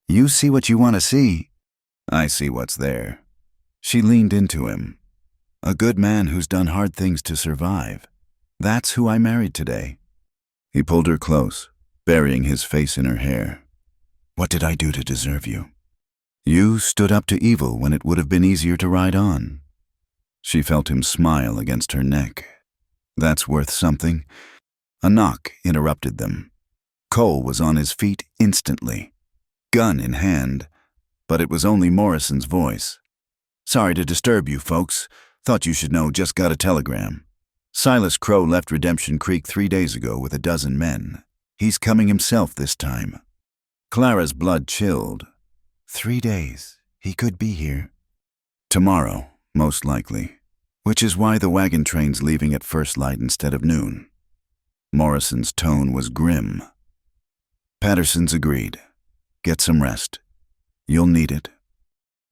You see what you want to see." "I see what's there." She leaned into him. "A good man who's done hard things to survive. That's who I married today." He pulled her close, burying his face in her hair. "What did I do to deserve you? You stood up to evil when it would have been easier to ride on." She felt him smile against her neck. "That's worth something." A knock interrupted them. Cole was on his feet instantly, gun in hand, but it was only Morrison's voice. "Sorry to disturb you, folks. Thought you should know, just got a telegram. Silas Crow left Redemption Creek 3 days ago with a dozen men. He's coming himself this time." Clara's blood chilled. 3 days. He could be here. "Tomorrow, most likely. Which is why the wagon train's leaving at first light instead of noon." Morrison's tone was grim. Patterson's agreed. "Get some rest. You'll need it."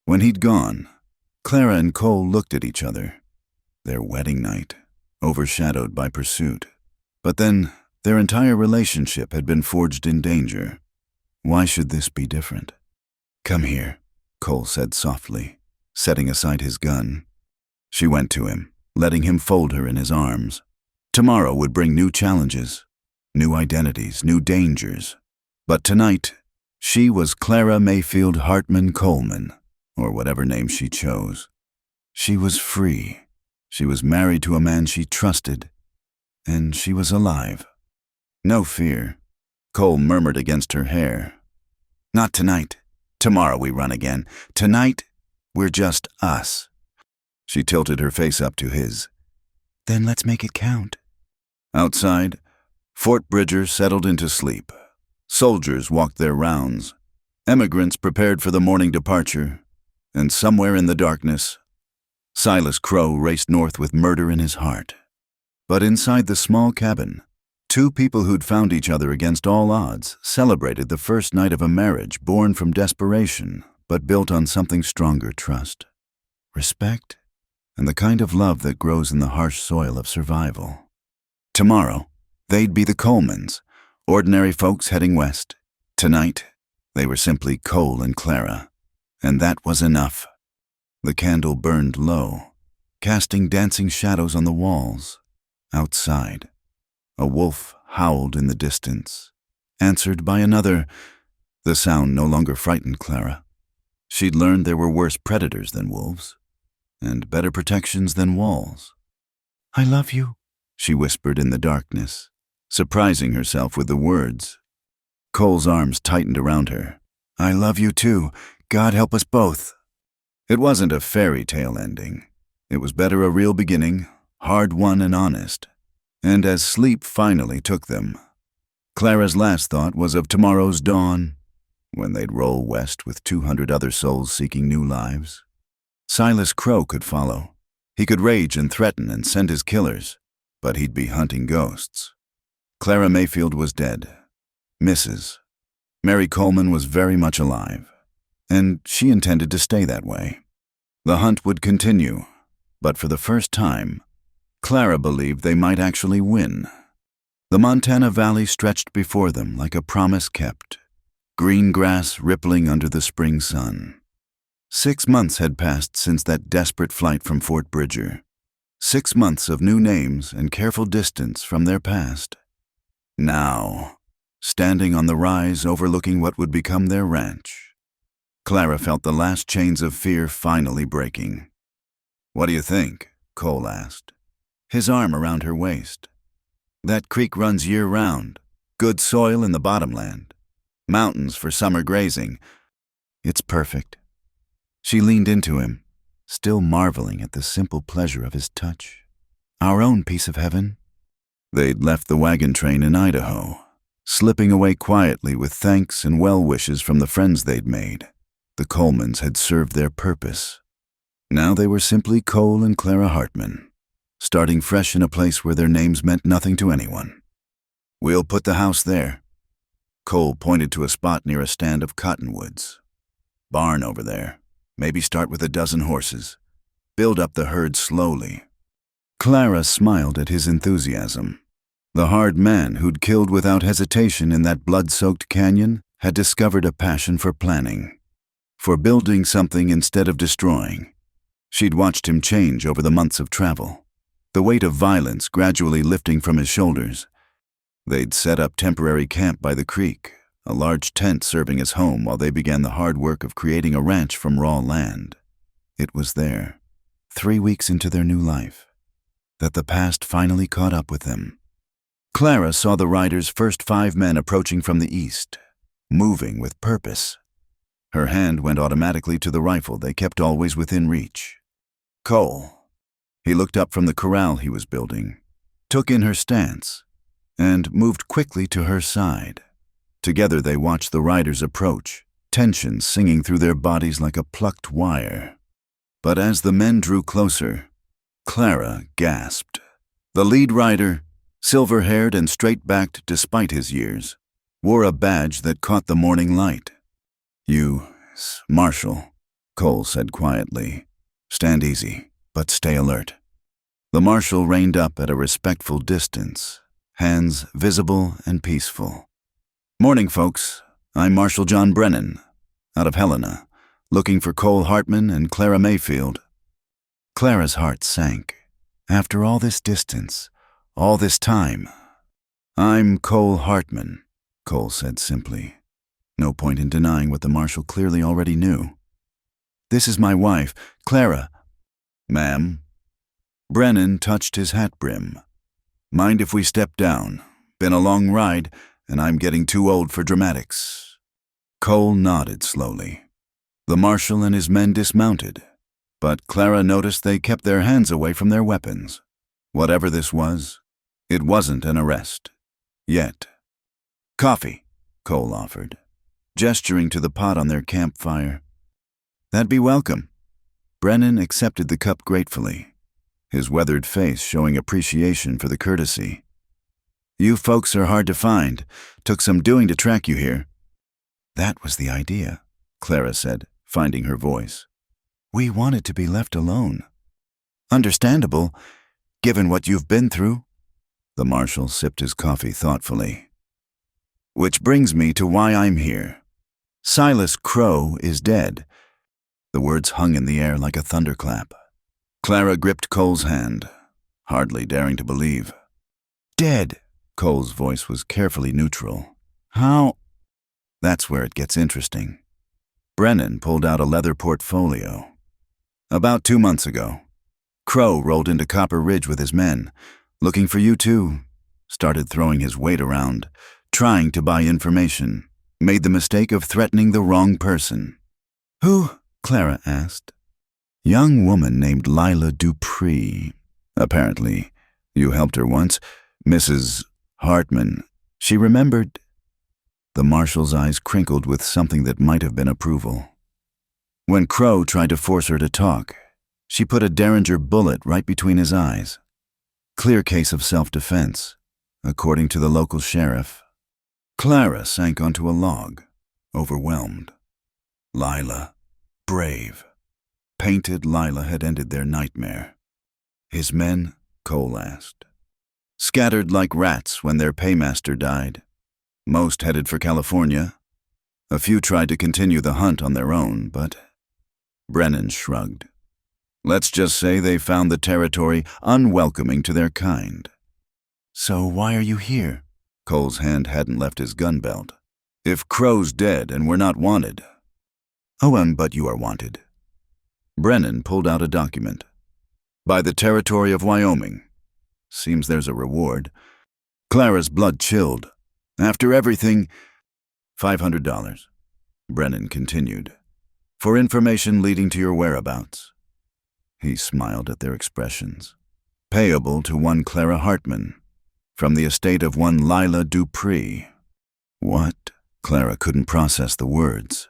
When he'd gone, Clara and Cole looked at each other. Their wedding night, overshadowed by pursuit. But then, their entire relationship had been forged in danger. Why should this be different? "Come here," Cole said softly, setting aside his gun. She went to him, letting him fold her in his arms. Tomorrow would bring new challenges, new identities, new dangers. But tonight, she was Clara Mayfield Hartman Coleman, or whatever name she chose. She was free. She was married to a man she trusted, and she was alive. "No fear," Cole murmured against her hair. "Not tonight. Tomorrow we run again. Tonight, we're just us." She tilted her face up to his. "Then let's make it count." Outside, Fort Bridger settled into sleep. Soldiers walked their rounds. Emigrants prepared for the morning departure. And somewhere in the darkness, Silas Crow raced north with murder in his heart. But inside the small cabin, two people who'd found each other against all odds celebrated the first night of a marriage born from desperation, but built on something stronger: trust, respect, and the kind of love that grows in the harsh soil of survival. Tomorrow, they'd be the Colemans, ordinary folks heading west. Tonight, they were simply Cole and Clara, and that was enough. The candle burned low, casting dancing shadows on the walls. Outside, a wolf howled in the distance, answered by another. The sound no longer frightened Clara. She'd learned there were worse predators than wolves, and better protections than walls. "I love you," she whispered in the darkness, surprising herself with the words. Cole's arms tightened around her. "I love you too. God help us both." It wasn't a fairy tale ending. It was better a real beginning, hard-won and honest. And as sleep finally took them, Clara's last thought was of tomorrow's dawn, when they'd roll west with 200 other souls seeking new lives. Silas Crow could follow. He could rage and threaten and send his killers, but he'd be hunting ghosts. Clara Mayfield was dead. Mrs. Mary Coleman was very much alive, and she intended to stay that way. The hunt would continue, but for the first time, Clara believed they might actually win. The Montana Valley stretched before them like a promise kept, green grass rippling under the spring sun. 6 months had passed since that desperate flight from Fort Bridger. 6 months of new names and careful distance from their past. Now, standing on the rise overlooking what would become their ranch, Clara felt the last chains of fear finally breaking. "What do you think?" Cole asked, his arm around her waist. "That creek runs year-round, good soil in the bottomland, mountains for summer grazing. It's perfect." She leaned into him, still marveling at the simple pleasure of his touch. "Our own piece of heaven." They'd left the wagon train in Idaho, slipping away quietly with thanks and well wishes from the friends they'd made. The Colemans had served their purpose. Now they were simply Cole and Clara Hartman, starting fresh in a place where their names meant nothing to anyone. "We'll put the house there." Cole pointed to a spot near a stand of cottonwoods. "Barn over there. Maybe start with a dozen horses. Build up the herd slowly." Clara smiled at his enthusiasm. The hard man who'd killed without hesitation in that blood-soaked canyon had discovered a passion for planning, for building something instead of destroying. She'd watched him change over the months of travel, the weight of violence gradually lifting from his shoulders. They'd set up temporary camp by the creek, a large tent serving as home while they began the hard work of creating a ranch from raw land. It was there, 3 weeks into their new life, that the past finally caught up with them. Clara saw the riders' first 5 men approaching from the east, moving with purpose. Her hand went automatically to the rifle they kept always within reach. "Cole." He looked up from the corral he was building, took in her stance, and moved quickly to her side. Together they watched the riders approach, tension singing through their bodies like a plucked wire. But as the men drew closer, Clara gasped. The lead rider, silver-haired and straight-backed despite his years, wore a badge that caught the morning light. "You, Marshall," Cole said quietly. "Stand easy, but stay alert." The marshal reined up at a respectful distance, hands visible and peaceful. "Morning, folks. I'm Marshal John Brennan, out of Helena, looking for Cole Hartman and Clara Mayfield." Clara's heart sank. After all this distance, all this time. "I'm Cole Hartman," Cole said simply. No point in denying what the marshal clearly already knew. "This is my wife, Clara." "Ma'am." Brennan touched his hat brim. "Mind if we step down? Been a long ride, and I'm getting too old for dramatics." Cole nodded slowly. The marshal and his men dismounted, but Clara noticed they kept their hands away from their weapons. Whatever this was, it wasn't an arrest. Yet. "Coffee," Cole offered, gesturing to the pot on their campfire. "That'd be welcome." Brennan accepted the cup gratefully, his weathered face showing appreciation for the courtesy. "You folks are hard to find. Took some doing to track you here." "That was the idea," Clara said, finding her voice. "We wanted to be left alone." "Understandable, given what you've been through." The marshal sipped his coffee thoughtfully. "Which brings me to why I'm here. Silas Crow is dead." The words hung in the air like a thunderclap. Clara gripped Cole's hand, hardly daring to believe. "Dead." Cole's voice was carefully neutral. "How?" "That's where it gets interesting." Brennan pulled out a leather portfolio. "About 2 months ago, Crow rolled into Copper Ridge with his men, looking for you too. Started throwing his weight around, trying to buy information. Made the mistake of threatening the wrong person." "Who?" Clara asked. "Young woman named Lila Dupree. Apparently, you helped her once. Mrs. Hartman." She remembered. The marshal's eyes crinkled with something that might have been approval. When Crow tried to force her to talk, she put a Derringer bullet right between his eyes. Clear case of self-defense, according to the local sheriff. Clara sank onto a log, overwhelmed. Lila, brave. Painted Lila had ended their nightmare. His men, Cole asked. Scattered like rats when their paymaster died. Most headed for California. A few tried to continue the hunt on their own, but Brennan shrugged. Let's just say they found the territory unwelcoming to their kind. So why are you here? Cole's hand hadn't left his gun belt. If Crow's dead and we're not wanted. Oh, but you are wanted. Brennan pulled out a document. By the territory of Wyoming. Seems there's a reward. Clara's blood chilled. After everything, $500. Brennan continued. For information leading to your whereabouts. He smiled at their expressions. Payable to one Clara Hartman. From the estate of one Lila Dupree. What? Clara couldn't process the words.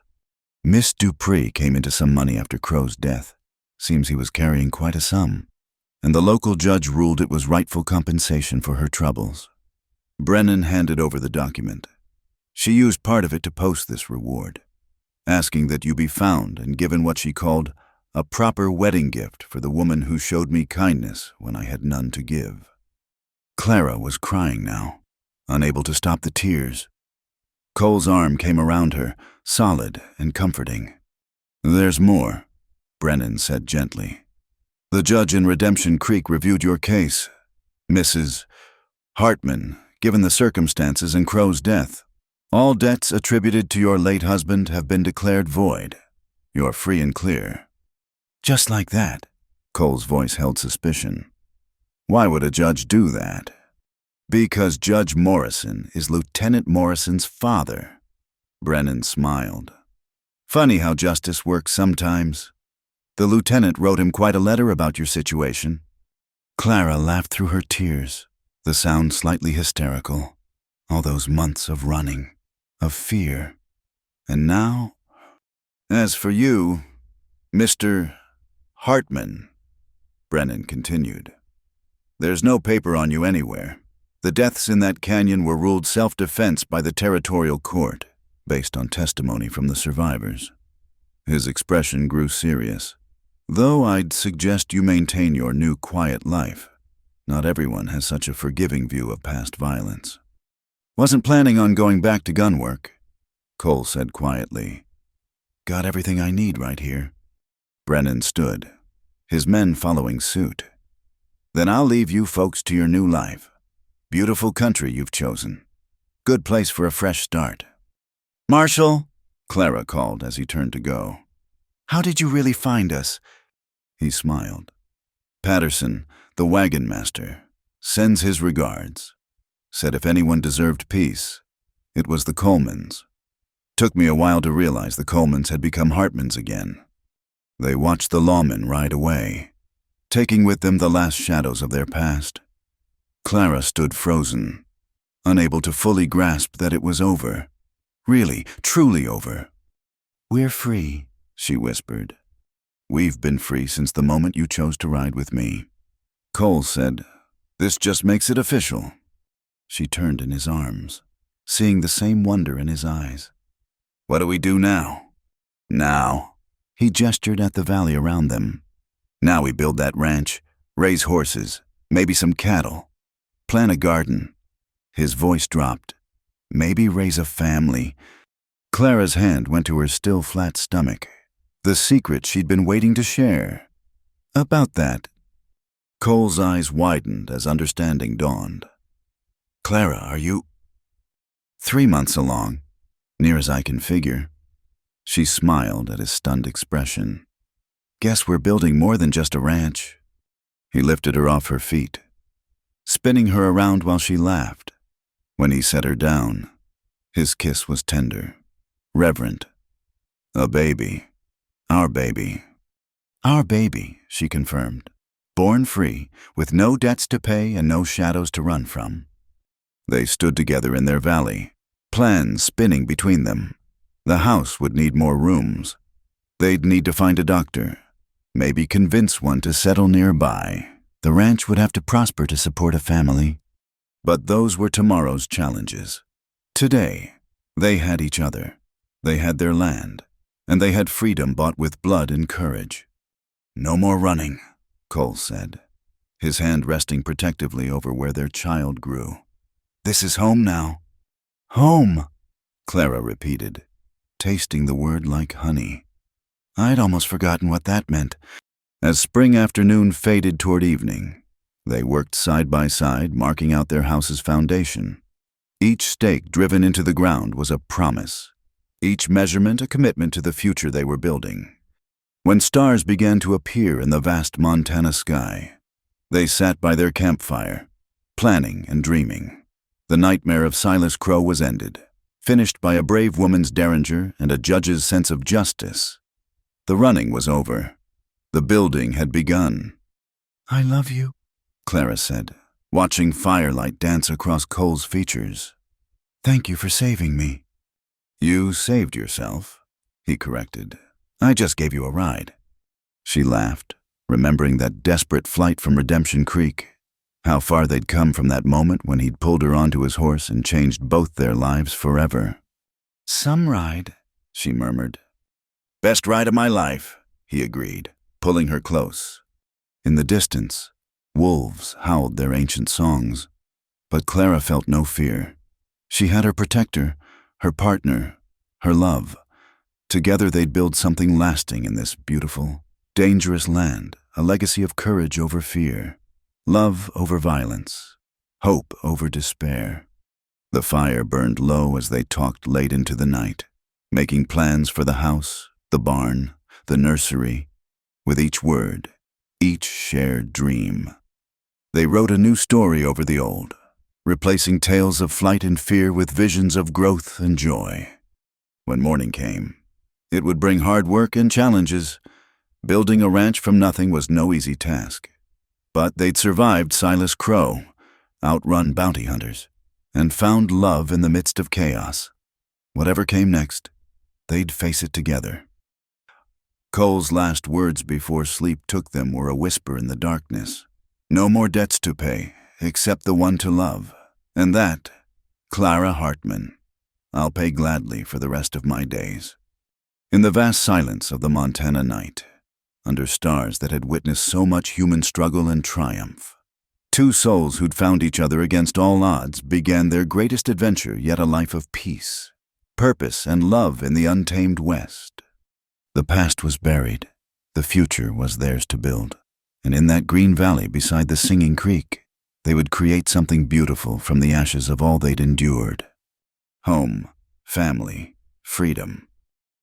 Miss Dupree came into some money after Crow's death. Seems he was carrying quite a sum. And the local judge ruled it was rightful compensation for her troubles. Brennan handed over the document. She used part of it to post this reward, asking that you be found and given what she called a proper wedding gift for the woman who showed me kindness when I had none to give. Clara was crying now, unable to stop the tears. Cole's arm came around her, solid and comforting. There's more, Brennan said gently. The judge in Redemption Creek reviewed your case, Mrs. Hartman, given the circumstances and Crow's death. All debts attributed to your late husband have been declared void. You're free and clear. Just like that, Cole's voice held suspicion. Why would a judge do that? Because Judge Morrison is Lieutenant Morrison's father. Brennan smiled. Funny how justice works sometimes. The lieutenant wrote him quite a letter about your situation. Clara laughed through her tears, the sound slightly hysterical. All those months of running, of fear. And now, as for you, Mr. Hartman, Brennan continued. There's no paper on you anywhere. The deaths in that canyon were ruled self-defense by the territorial court, based on testimony from the survivors. His expression grew serious. Though I'd suggest you maintain your new quiet life. Not everyone has such a forgiving view of past violence. Wasn't planning on going back to gun work, Cole said quietly. Got everything I need right here. Brennan stood, his men following suit. Then I'll leave you folks to your new life. Beautiful country you've chosen. Good place for a fresh start. Marshal, Clara called as he turned to go. How did you really find us? He smiled. Patterson, the wagon master, sends his regards. Said if anyone deserved peace, it was the Colemans. Took me a while to realize the Colemans had become Hartmans again. They watched the lawmen ride away, taking with them the last shadows of their past. Clara stood frozen, unable to fully grasp that it was over. Really, truly over. We're free, she whispered. We've been free since the moment you chose to ride with me. Cole said, this just makes it official. She turned in his arms, seeing the same wonder in his eyes. What do we do now? Now. He gestured at the valley around them. Now we build that ranch, raise horses, maybe some cattle, plant a garden. His voice dropped. Maybe raise a family. Clara's hand went to her still flat stomach. The secret she'd been waiting to share. About that. Cole's eyes widened as understanding dawned. Clara, are you 3 months along, near as I can figure. She smiled at his stunned expression. Guess we're building more than just a ranch. He lifted her off her feet, spinning her around while she laughed. When he set her down, his kiss was tender, reverent. A baby. Our baby. Our baby, she confirmed. Born free, with no debts to pay and no shadows to run from. They stood together in their valley, plans spinning between them. The house would need more rooms. They'd need to find a doctor, maybe convince one to settle nearby. The ranch would have to prosper to support a family. But those were tomorrow's challenges. Today, they had each other. They had their land, and they had freedom bought with blood and courage. "No more running," Cole said, his hand resting protectively over where their child grew. "This is home now." "Home," Clara repeated, tasting the word like honey. I'd almost forgotten what that meant. As spring afternoon faded toward evening, they worked side by side, marking out their house's foundation. Each stake driven into the ground was a promise, each measurement a commitment to the future they were building. When stars began to appear in the vast Montana sky, they sat by their campfire, planning and dreaming. The nightmare of Silas Crow was ended, finished by a brave woman's derringer and a judge's sense of justice. The running was over. The building had begun. "I love you," Clara said, watching firelight dance across Cole's features. "Thank you for saving me." "You saved yourself," he corrected. "I just gave you a ride." She laughed, remembering that desperate flight from Redemption Creek, how far they'd come from that moment when he'd pulled her onto his horse and changed both their lives forever. "Some ride," she murmured. "Best ride of my life," he agreed, pulling her close. In the distance, wolves howled their ancient songs, but Clara felt no fear. She had her protector, her partner, her love. Together they'd build something lasting in this beautiful, dangerous land, a legacy of courage over fear, love over violence, hope over despair. The fire burned low as they talked late into the night, making plans for the house, the barn, the nursery, with each word, each shared dream. They wrote a new story over the old, replacing tales of flight and fear with visions of growth and joy. When morning came, it would bring hard work and challenges. Building a ranch from nothing was no easy task. But they'd survived Silas Crow, outrun bounty hunters, and found love in the midst of chaos. Whatever came next, they'd face it together. Cole's last words before sleep took them were a whisper in the darkness. No more debts to pay, except the one to love. And that, Clara Hartman, I'll pay gladly for the rest of my days. In the vast silence of the Montana night, under stars that had witnessed so much human struggle and triumph, two souls who'd found each other against all odds began their greatest adventure, yet a life of peace, purpose, and love in the untamed West. The past was buried, the future was theirs to build, and in that green valley beside the singing creek, they would create something beautiful from the ashes of all they'd endured. Home, family, freedom,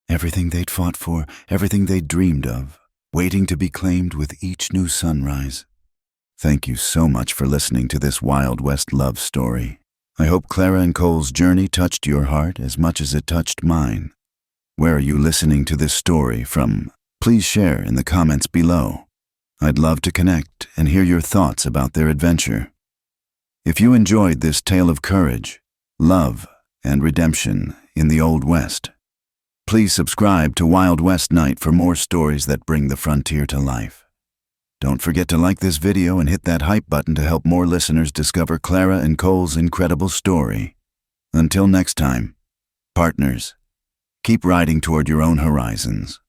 everything they'd fought for, everything they'd dreamed of, waiting to be claimed with each new sunrise. Thank you so much for listening to this Wild West love story. I hope Clara and Cole's journey touched your heart as much as it touched mine. Where are you listening to this story from? Please share in the comments below. I'd love to connect and hear your thoughts about their adventure. If you enjoyed this tale of courage, love, and redemption in the Old West, please subscribe to Wild West Night for more stories that bring the frontier to life. Don't forget to like this video and hit that hype button to help more listeners discover Clara and Cole's incredible story. Until next time, partners, keep riding toward your own horizons.